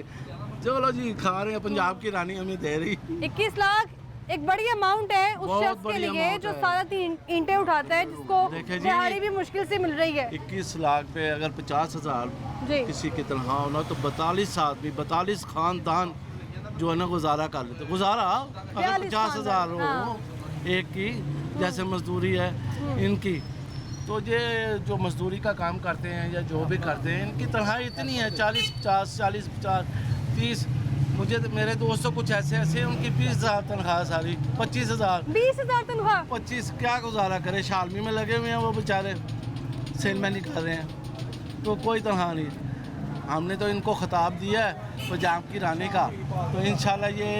चलो जी, खा रहे हैं, पंजाब की रानी हमें दे रही। 21 लाख एक बड़ी अमाउंट है उस शख्स के लिए जो सारा ईंटें उठाता है, जिसको दिहाड़ी भी मुश्किल से मिल रही है। 21 लाख पे अगर 50,000 किसी की तनख्वाह होना तो 42 आदमी, 42 खानदान जो है ना गुजारा कर लेते। गुजारा अगर 50,000 हो एक की, जैसे मजदूरी है इनकी, तो ये जो मजदूरी का काम करते हैं या जो भी करते हैं, इनकी तनख्वाह इतनी है 40-50, 40-50, 30। मुझे तो मेरे दोस्तों कुछ ऐसे उनकी 20,000 तनख्वाह, सारी 25,000, 20,000 तनख्वाह, 25 क्या गुजारा करे? शालमी में लगे हुए हैं वो बेचारे, सेलमैन कर रहे हैं, तो कोई तनख्वाह नहीं। हमने तो इनको खिताब दिया है पंजाब की रानी का, तो इंशाल्लाह ये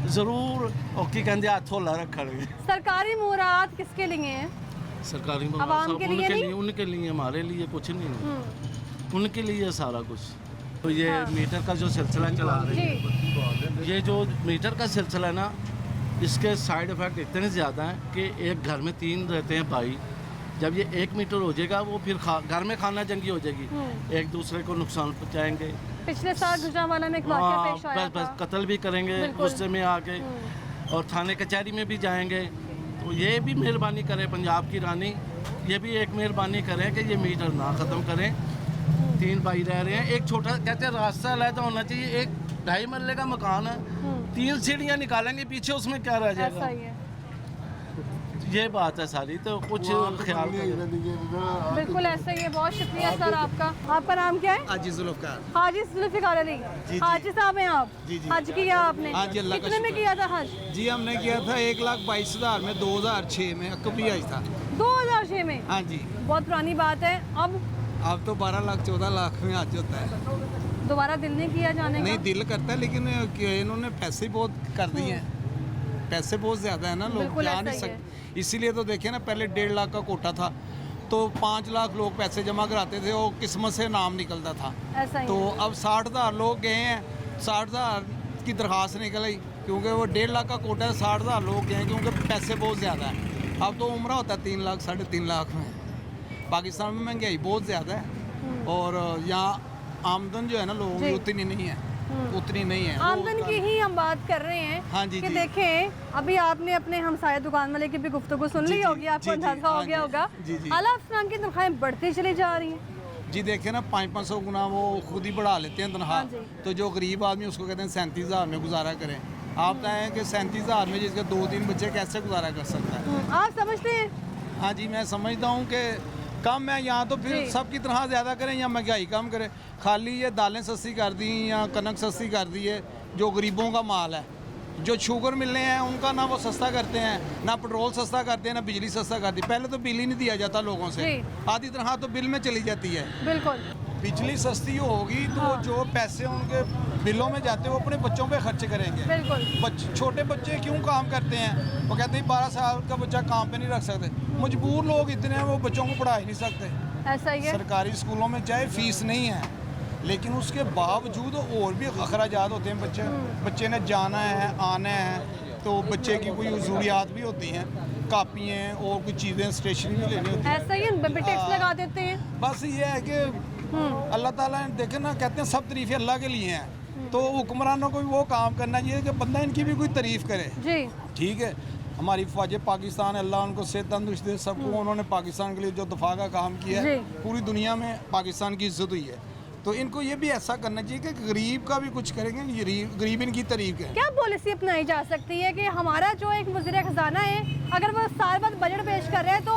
ज़रूर ओके कहते हाथ होला रखेंगे। सरकारी मुहूर्त किसके लिए हैं? सरकारी आवाम के लिए नहीं? उनके लिए, हमारे लिए कुछ नहीं, उनके लिए सारा कुछ। तो ये मीटर का जो सिलसिला चला रही है, ये जो मीटर का सिलसिला है ना, इसके साइड इफ़ेक्ट इतने ज़्यादा हैं कि एक घर में 3 रहते हैं भाई, जब ये 1 मीटर हो जाएगा वो फिर घर में खाना जंगी हो जाएगी, एक दूसरे को नुकसान पहुँचाएंगे। पिछले साल गुजरांवाला में एक वाक़या पेश आया था, बस कत्ल भी करेंगे गुस्से में आके, और थाने कचहरी में भी जाएंगे। तो ये भी मेहरबानी करें पंजाब की रानी, ये भी एक मेहरबानी करें कि ये मीटर ना ख़त्म करें। 3 भाई रह रहे हैं, एक छोटा कहते हैं रास्ता अलग होना चाहिए, एक 2.5 मरले का मकान है, 3 सीढ़ियाँ निकालेंगे पीछे, उसमें क्या रह जाएगा? ये बात है सारी, तो कुछ ख्याल बिल्कुल ऐसा ही है। बहुत शुक्रिया सर आपका। आपका नाम क्या है? हाजी जुल्फ़िकार। हाजी जुल्फ़िकार अली, हाजी साहब हैं आप? हज किया आपने? कितने में किया था हज? जी हमने किया था 1,22,000 में, 2006 में कभी हज था। 2006 में? हाँ जी, बहुत पुरानी बात है। अब तो 12 लाख 14 लाख में हज होता है। दोबारा दिल नहीं किया जाने का? नहीं, दिल करता है, लेकिन इन्होंने पैसे बहुत कर दिए हैं, पैसे बहुत ज़्यादा है ना, लोग जा नहीं सकते। इसीलिए तो देखिए ना, पहले 1.5 लाख का कोटा था, तो 5 लाख लोग पैसे जमा कराते थे, वो किस्मत से नाम निकलता था। ऐसा ही तो अब 60,000 लोग गए हैं, 60,000 की दरख्वास्त निकल आई, क्योंकि वो 1.5 लाख का कोटा है, 60,000 लोग गए हैं, क्योंकि पैसे बहुत ज़्यादा है। अब तो उम्र होता है 3 लाख 3.5 लाख में। पाकिस्तान में महंगाई बहुत ज़्यादा है, और यहाँ आमदन जो है ना लोगों की उतनी नहीं है, उतनी नहीं है। आमदन की ही हम बात कर रहे हैं। हाँ जी, कि देखें, अभी आपने अपने हमसाया दुकान वाले की भी गुफ्तगू सुन ली होगी, आपको अंदाजा हो गया होगा। आला अफसरान की तनख्वाहें बढ़ती चली जा रही हैं, जी देखे ना 500 गुना वो खुद ही बढ़ा लेते हैं तनख्वाह। तो जो गरीब आदमी उसको कहते हैं 37,000 में गुजारा करें। आप बताएं कि 37,000 में जिसके 2-3 बच्चे कैसे गुजारा कर सकता है? आप समझते हैं? हाँ जी, मैं समझता हूँ कि कम है यहाँ तो फिर सबकी तनख्वाह ज़्यादा करें या महंगाई कम करें। खाली ये दालें सस्ती कर दी या कनक सस्ती कर दी है, जो गरीबों का माल है। जो शुगर मिलने हैं उनका ना वो सस्ता करते हैं, ना पेट्रोल सस्ता करते हैं, ना बिजली सस्ता करती है। पहले तो बिल ही नहीं दिया जाता लोगों से, आधी तनख्वाह तो बिल में चली जाती है। बिल्कुल बिजली सस्ती होगी तो जो पैसे उनके बिलों में जाते हैं वो अपने बच्चों पे खर्च करेंगे। बिल्कुल। छोटे बच्चे क्यों काम करते हैं? वो कहते हैं 12 साल का बच्चा काम पे नहीं रख सकते। मजबूर लोग इतने हैं वो बच्चों को पढ़ा ही नहीं सकते। ऐसा ही है। सरकारी स्कूलों में चाहे फीस नहीं है लेकिन उसके बावजूद और भी अखराजात होते हैं। बच्चे ने जाना है आना है तो बच्चे की कोई ज़रूरियात भी होती हैं, कापियाँ और कुछ चीज़ें स्टेशनरी में लेनी होती हैं। ऐसा ही टैक्स लगा देते हैं। बस ये है कि अल्लाह ताला ने देखे ना, कहते हैं सब तारीफ़ें अल्लाह के लिए हैं। तो हुक्मरानों को भी वो काम करना चाहिए कि बंदा इनकी भी कोई तारीफ़ करे। जी ठीक है, हमारी फौज पाकिस्तान अल्लाह उनको सेहत तंदुरुस्त दे सबको। उन्होंने पाकिस्तान के लिए जो दफा का काम किया है, पूरी दुनिया में पाकिस्तान की इज्जत हुई है। तो इनको ये भी ऐसा करना चाहिए कि गरीब का भी कुछ करेंगे, गरीब इनकी तारीफ है। क्या पॉलिसी अपनाई जा सकती है कि हमारा जो एक वज़ीर खजाना है अगर वो साल बाद बजट पेश कर रहे हैं तो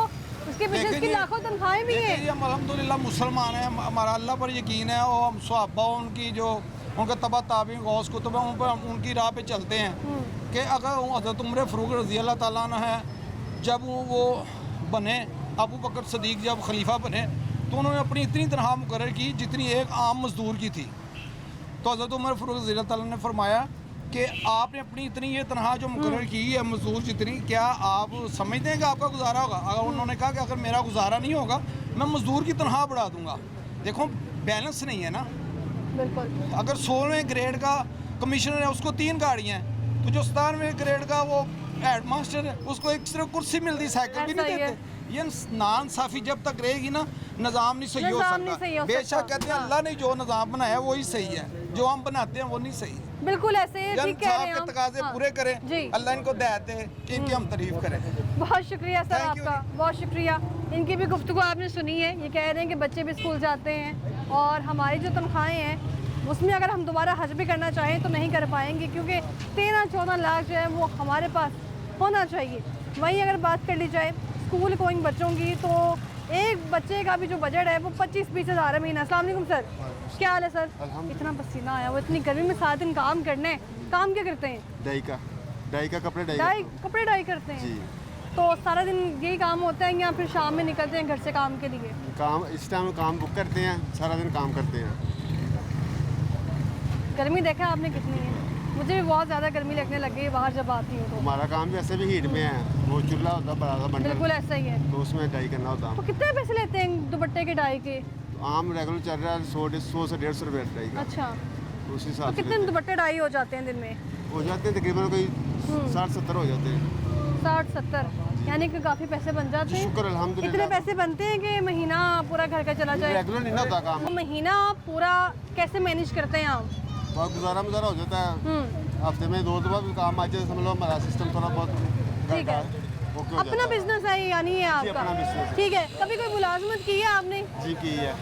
उसके पीछे उसकी लाखों तनख्वाहें भी हैं। हम अल्हम्दुलिल्लाह मुसलमान हैं, हमारा अल्लाह पर यकीन है और हम सहाबा उनकी जो उनका तबा ताबीन गौस कुतुब है उन पर उनकी राह पे चलते हैं कि अगर हज़रत उमर फ़ारूक रज़ी अल्लाह ताला अन्हु है जब वो बने, अबू बकर सदीक जब खलीफा बने तो उन्होंने अपनी इतनी तनख्वाह मुकर्रर की जितनी एक आम मजदूर की थी। तो हज़रत उमर फ़ारूक रज़ी अल्लाह ताला ने फरमाया कि आपने अपनी इतनी ये तनख्वाह जो मुकर्रर की है मजदूर जितनी, क्या आप समझते हैं कि आपका गुजारा होगा? अगर उन्होंने कहा कि अगर मेरा गुजारा नहीं होगा मैं मजदूर की तनख्वाह बढ़ा दूंगा। देखो बैलेंस नहीं है ना। बिल्कुल। अगर 16वें ग्रेड का कमिश्नर है उसको 3 गाड़ियाँ हैं तो जो 17वें ग्रेड का वो हेड मास्टर है उसको एक सिर्फ कुर्सी मिलती, साइकिल भी नहीं देते। ये नाइंसाफ़ी जब तक रहेगी ना निज़ाम नहीं सही हो सकता। बेशक कहते हैं अल्लाह ने जो निज़ाम बनाया वही सही है, जो हम बनाते हैं वो नहीं सही। बिल्कुल ऐसे ठीक कह रहे हैं हम। तकाज़े पूरे करें, अल्लाह इनको देते हैं कि इनकी हम तारीफ करें। बहुत शुक्रिया सर आपका, बहुत शुक्रिया। इनकी भी गुफ्तगू आपने सुनी है। ये कह रहे हैं कि बच्चे भी स्कूल जाते हैं और हमारी जो तनख्वाहें हैं उसमें अगर हम दोबारा हज भी करना चाहें तो नहीं कर पाएंगे क्योंकि 13-14 लाख जो है वो हमारे पास होना चाहिए। वहीं अगर बात कर ली जाए स्कूल गोइंग बच्चों की तो एक बच्चे का भी जो बजट है वो 25-20 हज़ार है महीना। अस्सलाम वालेकुम सर, क्या हाल है सर? इतना पसीना आया, वो इतनी गर्मी में 7 दिन काम करना है। काम क्या करते हैं? डाई का कपड़े डाई करते हैं। तो सारा दिन यही काम होता है या फिर शाम में निकलते हैं घर से काम के लिए? काम इस टाइम काम बुक करते हैं, सारा दिन काम करते हैं। गर्मी देखा आपने कितनी है? मुझे भी बहुत ज़्यादा गर्मी लगने लग गई है बाहर जब आती हूँ तो। हमारा काम भी ऐसे भी हीट में है, वो चूल्हा होता है बड़ा सा बंडल। बिल्कुल ऐसा ही है। तो उसमें डाई करना होता है। तो कितने पैसे लेते हैं दुपट्टे के डाई के? आम रेगुलर चल रहा है 100 से 150 रुपये डाई का। अच्छा, तो उस हिसाब से कितने दुपट्टे डाई हो जाते हैं दिन में? हो जाते हैं तकरीबन कोई 60-70 हो जाते हैं। 60-70 यानी कि काफ़ी पैसे बन जाते हैं। शुक्र अल्हम्दुलिल्लाह। इतने पैसे बनते हैं कि महीना पूरा घर का चला जाए? रेगुलर नहीं होता काम। महीना पूरा कैसे मैनेज करते हैं आप? बहुत गुजारा हो जाता है। हफ्ते में 2 दफा भी काम आ जाए समझ लो, हमारा सिस्टम थोड़ा बहुत ठीक है। अपना बिजनेस है यानी है आपका? ठीक है। कभी कोई मुलाजमत की है आपने? जी की है।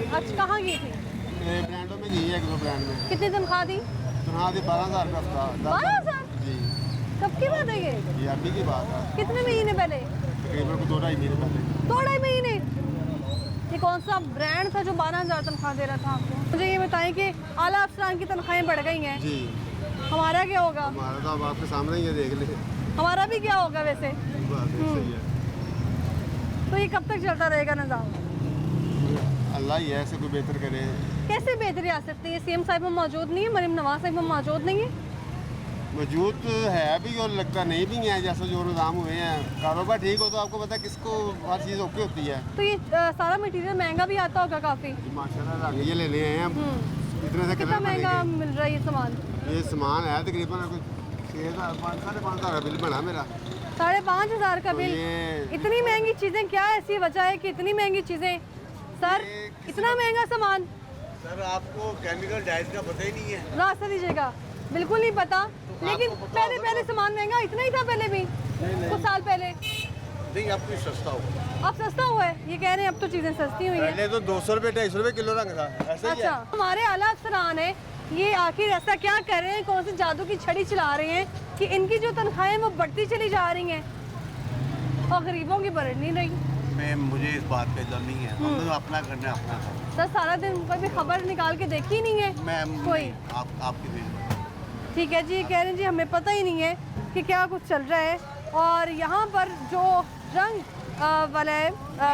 अच्छा, कहाँ की थी? ब्रांडों में की है, 1-2 ब्रांड में। कितनी तनख्वाह दी? तनख्वाह दी 12,000 रुपये हफ्ता। 12,000? जी। कब की बात है ये? अभी की बात है। कितने महीने पहले? तकरीबन 2-2.5 महीने पहले। 2-2.5 महीने? ये कौन सा ब्रांड था जो 12,000 तनख्वाह दे रहा था आपको? मुझे ये बताएं कि आला अफसरान की तनख्वाहें बढ़ गई हैं। जी। हमारा क्या होगा? हमारा तो अब आपके सामने ही है, देख ले। हमारा भी क्या होगा वैसे? सही है। तो ये कब तक चलता रहेगा निज़ाम? अल्लाह ही है, ऐसे कोई बेहतर करे। कैसे बेहतरी आ सकती है? सीएम साहिब मौजूद नहीं है, मरीम नवाज साहिब मौजूद नहीं है? मौजूद है भी और लगता नहीं भी है। जैसा जो निज़ाम हुए हैं, कारोबार ठीक हो तो आपको पता है किसको हर चीज़ ओके होती है। तो ये सारा मटेरियल महंगा भी आता होगा काफ़ी? माशाल्लाह रंग ये लेने हैं हम, इतने से कितना महंगा मिल रहा है ये सामान? ये सामान है तकरीबन 5,500 बिल बना मेरा। 5,500 का बिल? इतनी महंगी चीज़ें, क्या ऐसी वजह है कि इतनी महंगी चीज़ें? सर इतना महंगा सामान? सर आपको केमिकल डाइज का पता ही नहीं है। रास्ता दीजिएगा, बिल्कुल नहीं पता। लेकिन पहले सामान महंगा इतना ही था पहले भी, कुछ साल पहले। नहीं अब कुछ सस्ता हुआ। अब सस्ता हुआ है, ये कह रहे हैं अब तो चीज़ें सस्ती हुई हैं। पहले तो 200 रुपये 250 रुपये किलो रंग था, ऐसे ही है। अच्छा, हमारे आला अफसरान है, ये आखिर ऐसा क्या कर रहे हैं, कौन सी जादू की छड़ी चला रहे हैं कि इनकी जो तनख्वाहें वो बढ़ती चली जा रही हैं और गरीबों की बढ़ नहीं रही। मुझे इस बात पे इल्म नहीं है, हम तो अपना करना है अपना। सर सारा दिन कभी खबर निकाल के देखी नहीं है कोई? आपकी ठीक है जी, कह रहे हैं जी हमें पता ही नहीं है कि क्या कुछ चल रहा है। और यहाँ पर जो रंग वाला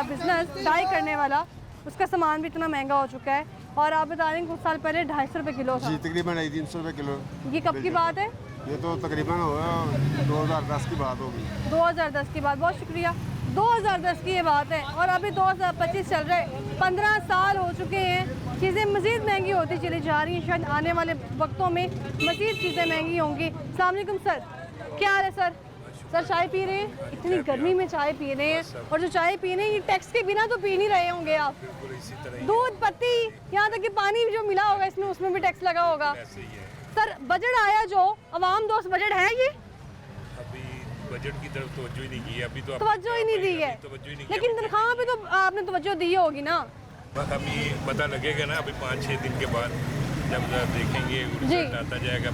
बिजनेस डाई करने वाला, उसका सामान भी इतना महंगा हो चुका है। और आप बता रहे हैं कुछ साल पहले 250 रुपये किलो था। जी तकरीबन 300 रुपये किलो। ये कब की बात है? ये तो तकरीबन होगा 2010 की बात होगी। 2010 की बात, बहुत शुक्रिया। 2010 की ये बात है और अभी 2025 चल रहा है, 15 साल हो चुके हैं। चीज़ें मज़ीद महंगी होती चली जा रही हैं, शायद आने वाले वक्तों में मज़ीद चीज़ें महंगी होंगी। अस्सलाम वालेकुम सर, क्या हाल है सर? सर चाय पी रहे हैं? इतनी गर्मी में चाय पी रहे हैं, और जो चाय पी रहे हैं ये टैक्स के बिना तो पी नहीं रहे होंगे आप। दूध, पत्ती, यहाँ तक कि पानी जो मिला होगा इसमें, उसमें भी टैक्स लगा होगा। सर बजट आया जो अवाम दोस्त बजट है, ये बजट की तरफ तवज्जो ही नहीं की है अभी, तो तवज्जो ही नहीं दी है। लेकिन तनख्वाह पे तो आपने तवज्जो दी होगी ना? अभी पता लगेगा ना, अभी 5-6 दिन के बाद जब देखेंगे रिजल्ट आता जाएगा,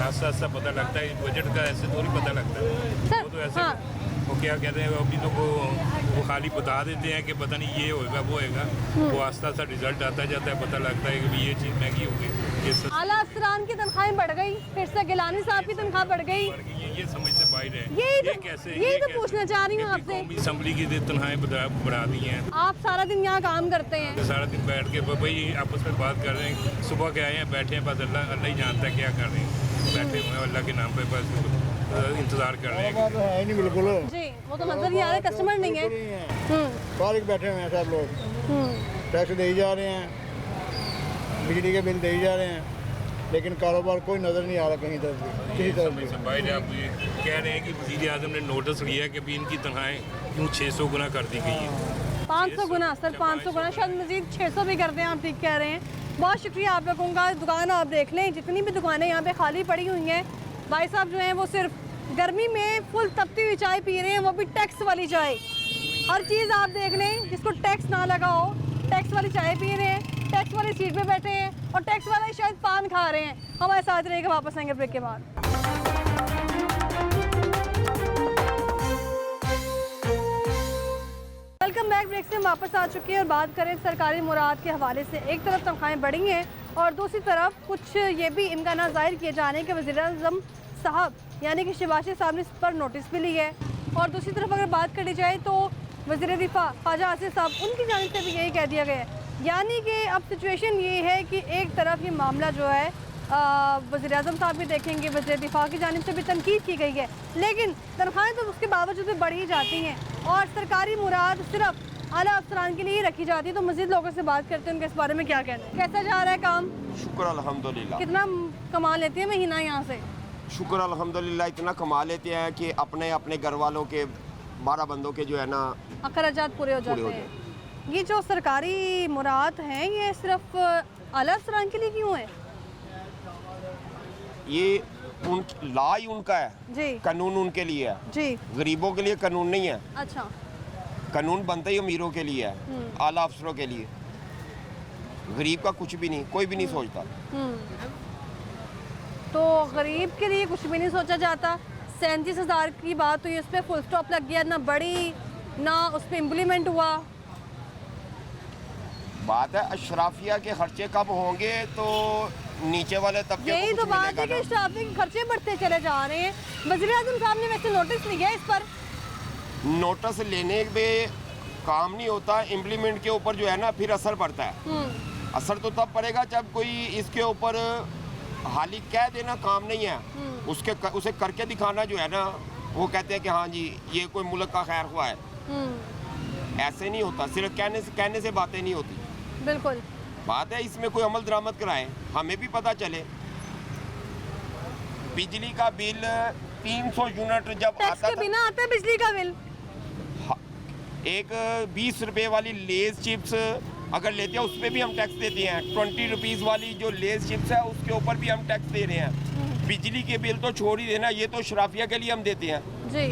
आस्ता आस्ता पता लगता है। बजट का ऐसे थोड़ी पता लगता है, वो तो ऐसे वो क्या कहते हैं, अभी तो वो खाली बता देते हैं कि पता नहीं ये होगा वो होगा, वो आस्ता आस्ता रिजल्ट आता जाता है, पता लगता है कि ये चीज़ महंगी हो गई। आला अफसरान की तनख्वाहें बढ़ गई, फिर से गिलानी साहब की तनख्वाह बढ़ गई, ये समझ से बाहर है। ये कैसे, यही तो पूछना चाह रही हूँ आपसे। असम्बली की तनख्वाहें बढ़ा दी हैं। आप सारा दिन यहाँ काम करते हैं? सारा दिन बैठ के भाई आपस में बात कर रहे हैं, सुबह के आए हैं, बैठे हैं, बस अल्लाह ही जानता है क्या कर रहे हैं, बैठे हुए हैं अल्लाह के नाम पे, बस इंतजार कर रहे हैं। है नहीं बिल्कुल जी, वो तो नजर नहीं आ रहा, कस्टमर नहीं है। बाहर बैठे हुए हैं सब लोग, टैक्स दे ही जा रहे हैं, बिजली के बिल दे ही जा रहे हैं, लेकिन कारोबार कोई नज़र नहीं आ रहा कहीं तरफ भी, किसी तरफ भी। भाई आप कह रहे हैं कि वज़ीर आज़म ने नोटिस लिया है कि अभी इनकी तनख्वाहें क्यों 600 गुना कर दी गई है। 500 गुना सर, 500 गुना, शायद मजीद 600 भी कर दें, आप ठीक कह रहे हैं। बहुत शुक्रिया आप लोगों का। दुकान आप देख लें, जितनी भी दुकानें यहाँ पे खाली पड़ी हुई हैं, भाई साहब जो हैं वो सिर्फ गर्मी में फुल तपती हुई चाय पी रहे हैं, वो भी टैक्स वाली चाय। हर चीज़ आप देख लें, जिसको टैक्स ना लगा हो, टैक्स वाली चाय पी रहे हैं, टैक्स वाली सीट पे बैठे हैं, और टैक्स वाला शायद पान खा रहे हैं। हमारे साथ रहेगा, वापस आएंगे ब्रेक के बाद। Welcome back. ब्रेक से हम वापस आ चुके हैं और बात करें सरकारी मुराद के हवाले से। एक तरफ तनख्वाहें बढ़ी हैं और दूसरी तरफ कुछ ये भी इम्कान ज़ाहिर किए जाने के वज़ीर-ए-आज़म साहब यानी कि शहबाज साहब ने इस पर नोटिस भी ली है। और दूसरी तरफ अगर बात करी जाए तो वज़ीर दिफा ख्वाजा आसिफ साहब, उनकी जानिब से भी यही कह दिया गया है। यानी कि अब सिचुएशन ये है कि एक तरफ ये मामला जो है वज़ीर-ए-आज़म साहब भी देखेंगे, वज़ीर दिफा की जानिब से भी तनकीद की गई है, लेकिन तनख्वाहें तो उसके बावजूद भी बढ़ ही जाती हैं और सरकारी मुराद सिर्फ आला अफसरान के लिए ही रखी जाती है। तो मज़ीद लोगों से बात करते हैं, उनके इस बारे में क्या कहना है। कैसा जा रहा है काम? शुक्र अल्हम्दुलिल्लाह। कितना कमा लेते हैं महीना यहाँ से? शुक्र अल्हम्दुलिल्लाह, इतना कमा लेते हैं कि अपने अपने घर वालों के 12 बंदों के जो है ना अखराजात पूरे हो जाते हैं। ये जो सरकारी मुराद हैं, ये सिर्फ आला अफसरान के लिए क्यों है? ये उन ला ही उनका है जी, कानून उनके लिए है जी, गरीबों के लिए कानून नहीं है। अच्छा, कानून बनता ही अमीरों के लिए है, आला अफसरों के लिए। गरीब का कुछ भी नहीं, कोई भी नहीं सोचता। तो गरीब के लिए कुछ भी नहीं सोचा जाता। 37,000 की बात हुई, उस पर फुल स्टॉप लग गया, ना बढ़ी ना उस पर इम्प्लीमेंट हुआ। बात है अशराफिया के खर्चे कब होंगे तो नीचे वाले तबके यही तो बात है कि अशराफिया के खर्चे बढ़ते चले जा रहे हैं। वज़ीर-ए-आज़म साहब ने वैसे नोटिस लिया इस पर? नोटिस लेने में काम नहीं होता, इम्प्लीमेंट के ऊपर जो है ना फिर असर पड़ता है। असर तो तब पड़ेगा जब कोई इसके ऊपर हाली कह देना काम नहीं है, उसे करके दिखाना जो है ना, वो कहते हैं कि हाँ जी ये कोई मुल्क का खैर हुआ है। ऐसे नहीं होता, सिर्फ कहने से बातें नहीं होती। बिल्कुल बात है इसमें कोई अमल दरामद कराए, हमें भी पता चले। बिजली का बिल 300 यूनिट जब आता के बिना आता है बिजली का बिल। एक 20 रुपए वाली लेज चिप्स अगर लेते हैं उस पर भी हम टैक्स देते हैं। 20 रुपीज़ वाली जो लेज चिप्स है उसके ऊपर भी हम टैक्स दे रहे हैं। बिजली के बिल तो छोड़ ही देना, ये तो शराफिया के लिए हम देते हैं जी।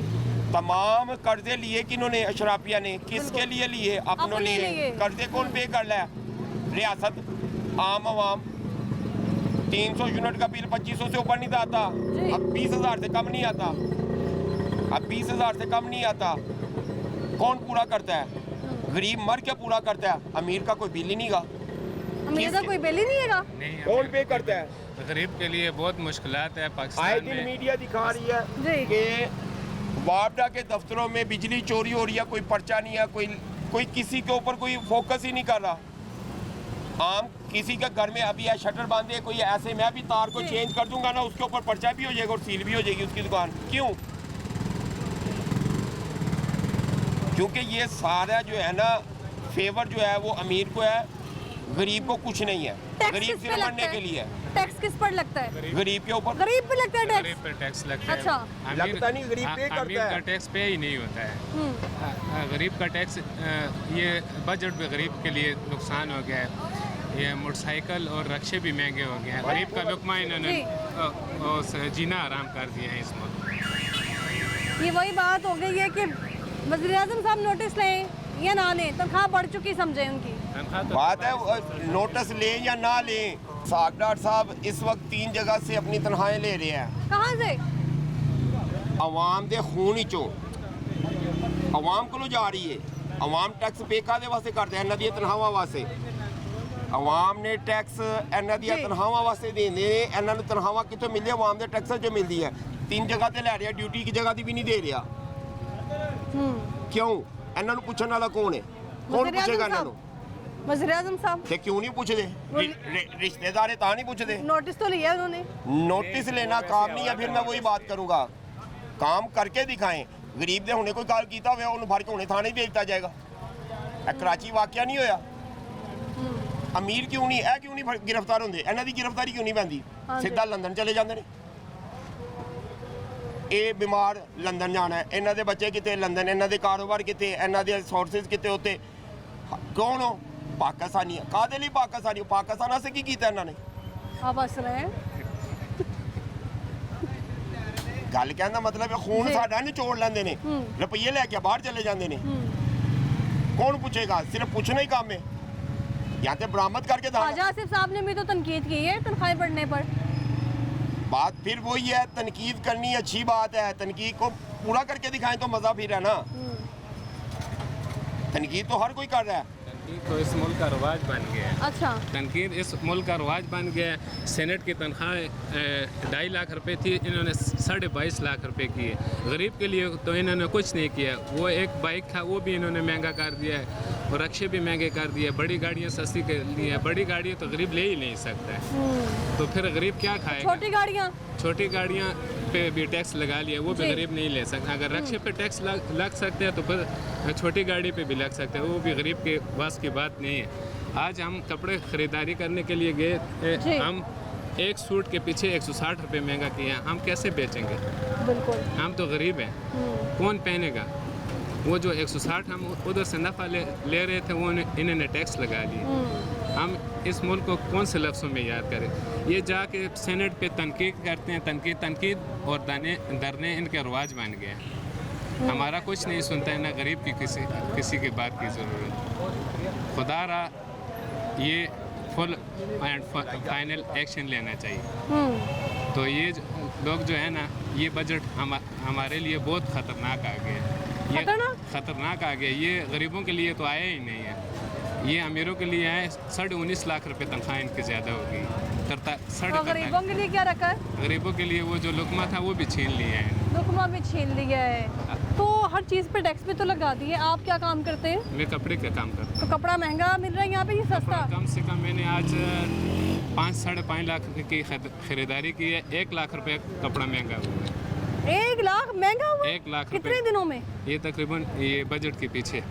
तमाम कर्जे लिए किन्होंने, अशराफिया ने, किसके लिए लिए? अपनों लिए। कर्जे कौन पे कर रहा है? रियासत, आम आवाम। 300 यूनिट का बिल 2500 से ऊपर नहीं आता, अब 20,000 से कम नहीं आता, अब 20,000 से कम नहीं आता। कौन पूरा करता है? गरीब मर के पूरा करता है, अमीर का कोई बिल ही नहीं गा। अमीर का कोई बिल ही नहीं है। कौन पे करता है? गरीब के लिए बहुत मुश्किलात है आए पाकिस्तान दिन में। मीडिया दिखा रही है कि वापडा के दफ्तरों में बिजली चोरी हो रही है, कोई पर्चा नहीं है, कोई किसी के ऊपर कोई फोकस ही नहीं कर रहा। आम किसी के घर में अभी है शटर बांधे, कोई ऐसे मैं भी तार को चेंज कर दूंगा ना, उसके ऊपर पर्चा भी हो जाएगा और सील भी हो जाएगी उसकी दुकान। क्यों? क्योंकि ये सारा जो है ना फेवर जो है वो अमीर को है, गरीब को कुछ नहीं है। गरीब सिर्फ मरने के लिए है। टैक्स किस पर लगता है? गरीब के ऊपर। गरीब पे लगता है टैक्स? गरीब पर टैक्स लगता है। अच्छा। लगता नहीं, गरीब पे करता है। अमीर का टैक्स पे ही नहीं होता है। गरीब का टैक्स, ये बजट में गरीब के लिए नुकसान हो गया है। ये मोटरसाइकिल और रक्शे भी महंगे हो गए हैं। गरीब का लुकमा इन्होंने जीना आराम कर दिया है इस मुल्क। ये वही बात हो गई है कि वज़ीर-ए-आज़म साहब नोटिस लें या ना लें, तनख्वाह बढ़ चुकी समझे उनकी। बात है नोटिस लें या ना लें। सागडार साहब इस वक्त 3 जगह से अपनी तनख्वाहें ले रहे हैं। कहाँ से? अवाम दे खून ही चो अवाम को जा रही है। अवाम टैक्स पे कादे वास्ते करते हैं? इन्हां दी तनख्वाहां वास्ते। अवाम ने टैक्स इन्हां दी तनख्वाहां वास्ते देंदे ने। इन्हां नूं तनख्वाहां कित्थों मिलदी? अवाम दे टैक्स जो मिलदी है। 3 जगह ते ले रहा, ड्यूटी की जगह दी भी नहीं दे रहा। क्यों? इन्हां नूं पुछण वाला कौन है? कौन पुछेगा इन्हां नूं? वज़ीर-ए-आज़म साहब। ते क्यों नहीं पूछते? रिश्तेदार है तां नहीं पूछते। नोटिस तो लिया उन्होंने। नोटिस लेना काम नहीं है। फिर मैं वही बात करूंगा, काम करके दिखाएं। गरीब दे हुणे कोई गल कीता होवे उन्हें फड़ के हुणे थाने भेज दिता जाएगा। कराची वाकया नहीं होया। अमीर क्यों नहीं है, क्यों नहीं गिरफ्तार होंगे? इन्हां दी गिरफ्तारी क्यों नहीं पैंदी? सीधा लंदन चले जाते हैं। ये बीमार लंदन जाना है, इन्हां दे बच्चे कितने लंदन, इन्हां दे कारोबार कितने, इन्हां दे सोर्सेज कितने होते। कौन हो? पाकिस्तानी। कादे लिए पाकिस्तानी? पाकिस्तान से की कीता इन्हां ने? आप हस रहे हैं। गल कहने का मतलब है खून साडा निचोड़ लेंदे ने, रुपये लैके बाहर चले जाते हैं। कौन पूछेगा? सिर्फ पूछना ही काम है। या तो बरामद करके ख्वाजा आसिफ साहब ने भी तो तनकीद की है तनख्वाहें बढ़ने पर। बात फिर वही है, तनकीद करनी अच्छी बात है, तनकीद को पूरा करके दिखाएं तो मजा फिर है ना। तनकीद तो हर कोई कर रहा है। तनकीद तो इस मुल्क का रवाज बन गया है। अच्छा। तनकीद इस मुल्क का रवाज बन गया है। सेनेट की तनख्वाह 2.5 लाख रुपए थी, इन्होंने 22.5 लाख रुपए की है। गरीब के लिए तो इन्होंने कुछ नहीं किया। वो एक बाइक था वो भी इन्होंने महंगा कर दिया है और रक्शे भी महंगे कर दिए। बड़ी गाड़ियाँ सस्ती कर दी है। बड़ी गाड़ियाँ तो गरीब ले ही नहीं सकता है, तो फिर गरीब क्या खाएगा? छोटी गाड़ियाँ पे भी टैक्स लगा लिया, वो भी गरीब नहीं ले सकता। अगर रक्शे पे टैक्स लग सकते हैं तो फिर छोटी गाड़ी पे भी लग सकते हैं, वो भी गरीब के बस की बात नहीं है। आज हम कपड़े ख़रीदारी करने के लिए गए, हम एक सूट के पीछे 160 रुपये महंगा किए हैं। हम कैसे बेचेंगे? बिल्कुल, हम तो गरीब हैं, कौन पहनेगा? वो जो 160 हम उधर से नफ़ा ले रहे थे, वो इन्होंने टैक्स लगा लिए। हम इस मुल्क को कौन से लफ्ज़ों में याद करें? ये जाके सेनेट पे तनकीद करते हैं, तनकीद और धरने इनके रवाज बन गए। हमारा कुछ नहीं सुनता है, ना गरीब की किसी की बात की ज़रूरत। खुदा रहा ये फुल एंड फाइनल एक्शन लेना चाहिए। तो ये लोग जो है ना, ये बजट हमारे लिए बहुत ख़तरनाक आ गया है। ये खतरनाक आ गया। ये गरीबों के लिए तो आया ही नहीं है, ये अमीरों के लिए आए। 19.5 लाख रुपए तनख्वाह इनकी ज़्यादा होगी। गरीबों के लिए क्या रखा है? गरीबों के लिए वो जो लुकमा था वो भी छीन लिया है। लुकमा भी छीन लिया है। तो हर चीज़ पे टैक्स भी तो लगा दिए। आप क्या काम करते हैं? मैं कपड़े का काम करता हूँ। तो कपड़ा महंगा मिल रहा है यहाँ पे, ये सस्ता? कम से कम मैंने आज 5-5.5 लाख की खरीदारी की है। 1 लाख रुपए कपड़ा महंगा हुआ है। 1 लाख महंगा हुआ? 1 लाख कितने दिनों में? ये तकरीबन ये बजट के पीछे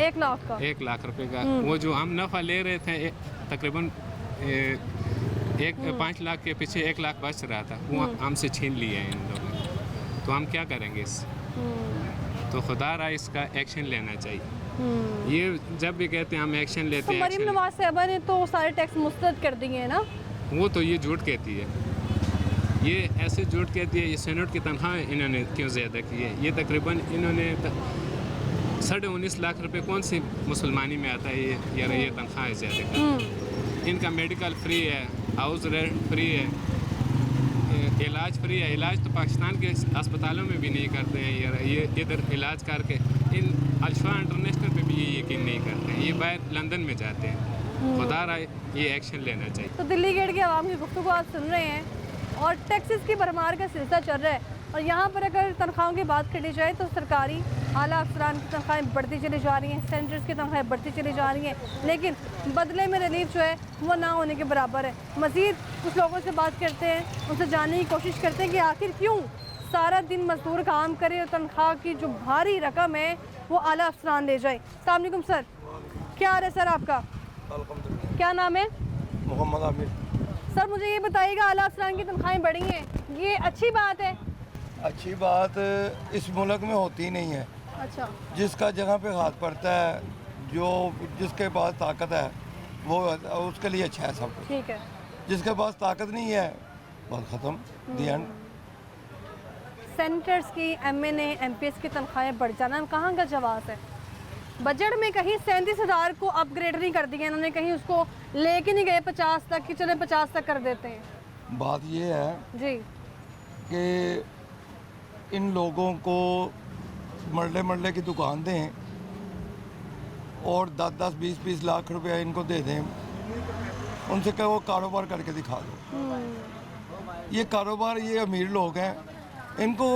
1 लाख का, 1 लाख रुपए का। वो जो हम नफ़ा ले रहे थे तकरीबन 5 लाख के पीछे 1 लाख बच रहा था, वो हमसे छीन लिया है इन लोगों ने। तो हम क्या करेंगे इससे? तो खुदा रहा इसका एक्शन लेना चाहिए। ये जब भी कहते हैं हम एक्शन लेते हैं। मरीम नवाज साहबा ने तो सारे टैक्स मुस्तरद कर दिए हैं ना? वो तो ये झूठ कहती है। ये ऐसे जुट के दिए, ये सेनेट की तनख्वाह इन्होंने क्यों ज़्यादा की है? ये तकरीबन इन्होंने 19.5 लाख रुपए कौन सी मुसलमानी में आता है ये तनख्वाह ज़्यादा की। इनका मेडिकल फ्री है, हाउस रेंट फ्री है, इलाज फ्री है। इलाज तो पाकिस्तान के अस्पतालों में भी नहीं करते हैं यार, ये इधर इलाज करके इन अल्फा इंटरनेशनल पे भी ये यकीन नहीं करते हैं, ये बाहर लंदन में जाते हैं। खुदा रहा ये एक्शन लेना चाहिए। तो दिल्ली गेट की आवाम की गुफ्तगू आप सुन रहे हैं और टैक्सेस की भरमार का सिलसिला चल रहा है। और यहाँ पर अगर तनख्वाहों की बात करी जाए तो सरकारी आला अफसरान की तनख्वाहें बढ़ती चली जा रही हैं, सेंटर्स की तनख्वाहें बढ़ती चली जा रही हैं, लेकिन बदले में रिलीफ जो है वो ना होने के बराबर है। मज़ीद कुछ लोगों से बात करते हैं, उनसे जानने की कोशिश करते हैं कि आखिर क्यों सारा दिन मजदूर काम करे और तनख्वाह की जो भारी रकम है वो आला अफसरान ले जाए। अस्सलाम वालेकुम सर, क्या हाल है सर आपका? क्या नाम है? मोहम्मद आमिर। सर मुझे ये बताइएगा, आला अफसरान की तनख्वाहें बढ़ी हैं, ये अच्छी बात है? अच्छी बात इस मुल्क में होती ही नहीं है। अच्छा। जिसका जगह पे हाथ पड़ता है, जो जिसके पास ताकत है वो उसके लिए अच्छा है सब कुछ। ठीक है। जिसके पास ताकत नहीं है बस ख़त्म, दी एंड। सेनेटर्स की, MNA, MPs की तनख्वाहें बढ़ जाना कहाँ का जवाब है? बजट में कहीं 37,000 को अपग्रेड नहीं कर दिया इन्होंने, कहीं उसको लेके नहीं गए 50 तक कि चले 50 तक कर देते हैं। बात ये है जी कि इन लोगों को मरले मरले की दुकान दें और 10-10, 20-20 लाख रुपया इनको दे दें, उनसे कहो कारोबार करके दिखा दो। ये कारोबार, ये अमीर लोग हैं, इनको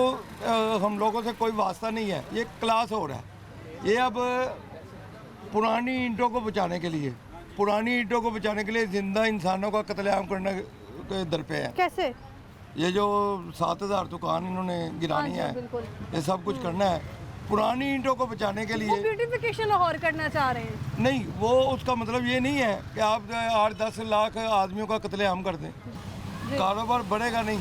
हम लोगों से कोई वास्ता नहीं है। ये क्लास हो रहा है। ये अब पुरानी ईंटों को बचाने के लिए, ज़िंदा इंसानों का कत्लेआम करने के दर पे है। कैसे? ये जो 7,000 दुकान इन्होंने गिरानी है, ये सब कुछ करना है पुरानी ईंटों को बचाने के लिए। वो ब्यूटिफिकेशन और करना चाह रहे हैं। नहीं, वो उसका मतलब ये नहीं है कि आप 8-10 लाख आदमियों का कत्लेआम कर दें, कारोबार बढ़ेगा नहीं।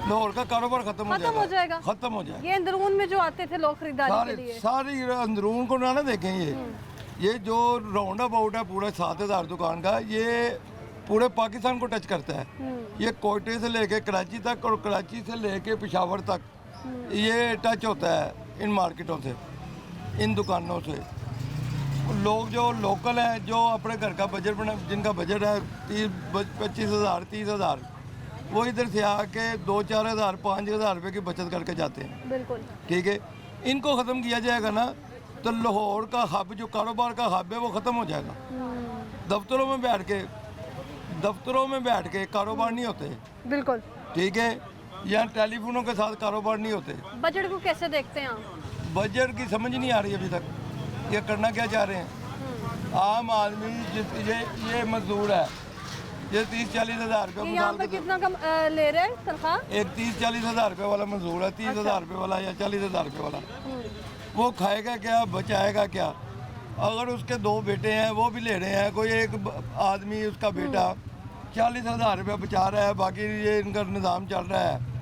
लाहौर का कारोबार खत्म हो जाएगा। ये अंदरून में जो आते थे लोग खरीदारी के लिए, सारी अंदरून को ना देखें। ये जो राउंड अबाउट है पूरा 7,000 दुकान का, ये पूरे पाकिस्तान को टच करता है। ये कोयटे से लेके कराची तक और कराची से लेके पेशावर तक ये टच होता है इन मार्केटों से, इन दुकानों से। लोग जो लोकल हैं, जो अपने घर का बजट बना, जिनका बजट है 25,000, 30,000, वो इधर से आके 2-4 हज़ार, 5 हज़ार रुपये की बचत करके जाते हैं। बिल्कुल ठीक है। इनको ख़त्म किया जाएगा ना तो लाहौर का हब, जो कारोबार का हब है, वो ख़त्म हो जाएगा। दफ्तरों में बैठ के कारोबार नहीं होते। बिल्कुल ठीक है। यहाँ टेलीफोनों के साथ कारोबार नहीं होते। बजट को कैसे देखते हैं आप? बजट की समझ नहीं आ रही अभी तक, ये करना क्या चाह रहे हैं। आम आदमी ये मजदूर है, ये 30-40 हज़ार रुपये यहाँ पे कितना कम ले रहे हैं तनख्वाह? एक 30-40 हज़ार रुपये वाला मजदूर है, 30,000 रुपये वाला या 40 हज़ार रुपये वाला, वो खाएगा क्या, बचाएगा क्या? अगर उसके 2 बेटे हैं, वो भी ले रहे हैं, कोई एक आदमी उसका बेटा 40 हज़ार रुपये बचा रहा है, बाकी ये इनका निज़ाम चल रहा है।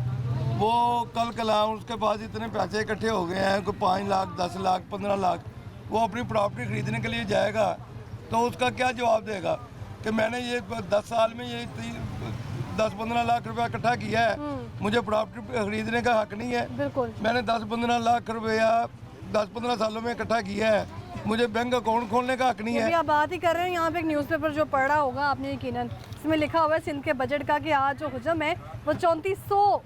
वो कल कलाम उसके पास इतने पैसे इकट्ठे हो गए हैं, कोई 5 लाख, 10 लाख, 15 लाख, वो अपनी प्रॉपर्टी ख़रीदने के लिए जाएगा तो उसका क्या जवाब देगा कि मैंने ये 10 साल में ये 10-15 लाख रुपया इकट्ठा किया है, मुझे प्रॉपर्टी खरीदने का हक नहीं है। बिल्कुल। मैंने 10-15 लाख रुपया 10-15 सालों में इकट्ठा किया है, मुझे बैंक अकाउंट खोलने का हक नहीं है। आप बात ही कर रहे हैं, यहाँ पे एक न्यूज़पेपर जो पढ़ा होगा आपने यकीनन, इसमें लिखा हुआ है सिंध के बजट का कि आज जो हुजम है वो 3400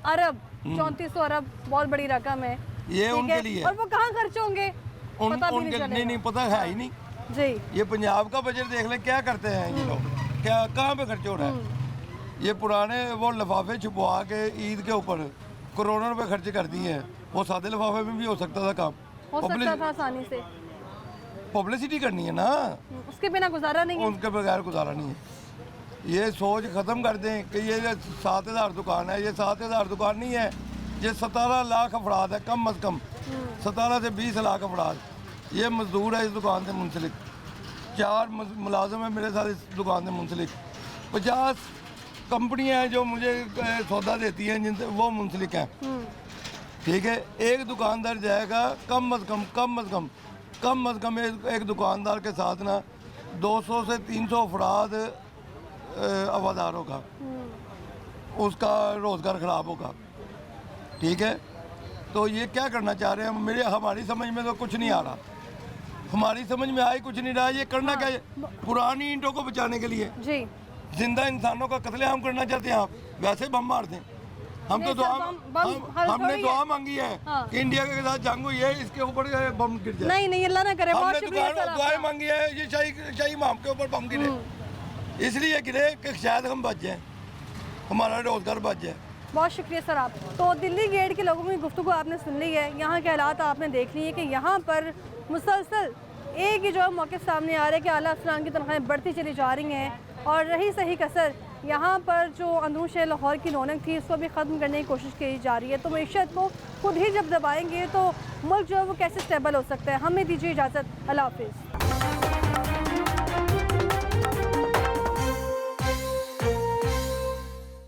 अरब, 3400 अरब बहुत बड़ी रकम है। ये उनके लिए, और वो कहाँ खर्च होंगे पता भी नहीं पता है ही नहीं जी। ये पंजाब का बजट देख ले, क्या करते हैं ये लोग, क्या कहाँ पे खर्च हो रहा है। ये पुराने वो लिफाफे छुपवा के ईद के ऊपर करोड़ों रुपए खर्च कर दिए हैं। वो सादे लिफाफे में भी हो सकता था काम, हो सकता था आसानी से। पब्लिसिटी करनी है ना, उसके बिना गुजारा नहीं है, उनके बगैर गुजारा नहीं है। ये सोच ख़त्म कर दें कि ये 7,000 दुकान है, ये 7,000 दुकान नहीं है, ये 17 लाख अफराद है कम अज़ कम, 17 से 20 लाख अफराद ये मजदूर है इस दुकान से मुंसलिक। 4 मुलाजिम है मेरे साथ इस दुकान से मुंसलिक। 50 कंपनियां हैं जो मुझे सौदा देती हैं, जिनसे वो मुंसलिक हैं। ठीक है। एक दुकानदार जाएगा कम अज़ कम एक दुकानदार के साथ ना 200 से 300 अफराद आवादारों का, उसका रोज़गार ख़राब होगा। ठीक है, तो ये क्या करना चाह रहे हैं? हमारी समझ में तो कुछ नहीं आ रहा, हमारी समझ में आई कुछ नहीं रहा। ये करना क्या है? पुरानी ईंटों को बचाने के लिए जी जिंदा इंसानों का कत्लेआम करना चाहते हैं आप? वैसे बम मार दें। हम तो हमने दुआ मांगी है कि इंडिया के साथ जंग हुई है, इसके ऊपर बम गिर जाए। नहीं अल्लाह ना करे। बहुत शुक्रिया सर, दुआएं मांगी है ये शाही इमाम के ऊपर बम गिरे, इसलिए गिरे कि शायद हम बच जाएं, हमारा रोजगार बच जाए। बहुत शुक्रिया सर आप। तो दिल्ली गेट के लोगों की गुफ्तगू आपने सुन ली है, यहाँ के हालात आपने देख लिए कि यहाँ पर मुसलसल एक ही जो मौके सामने आ रहे हैं कि आला अफसरान की तनख्वाहें बढ़ती चली जा रही हैं और रही सही कसर यहाँ पर जो अंदरून शहर लाहौर की रौनक थी उसको भी ख़त्म करने की कोशिश की जा रही है। तो मईशत को खुद ही जब दबाएंगे तो मुल्क जो है वो कैसे स्टेबल हो सकता है। हमें दीजिए इजाज़त, अल्लाह हाफिज़।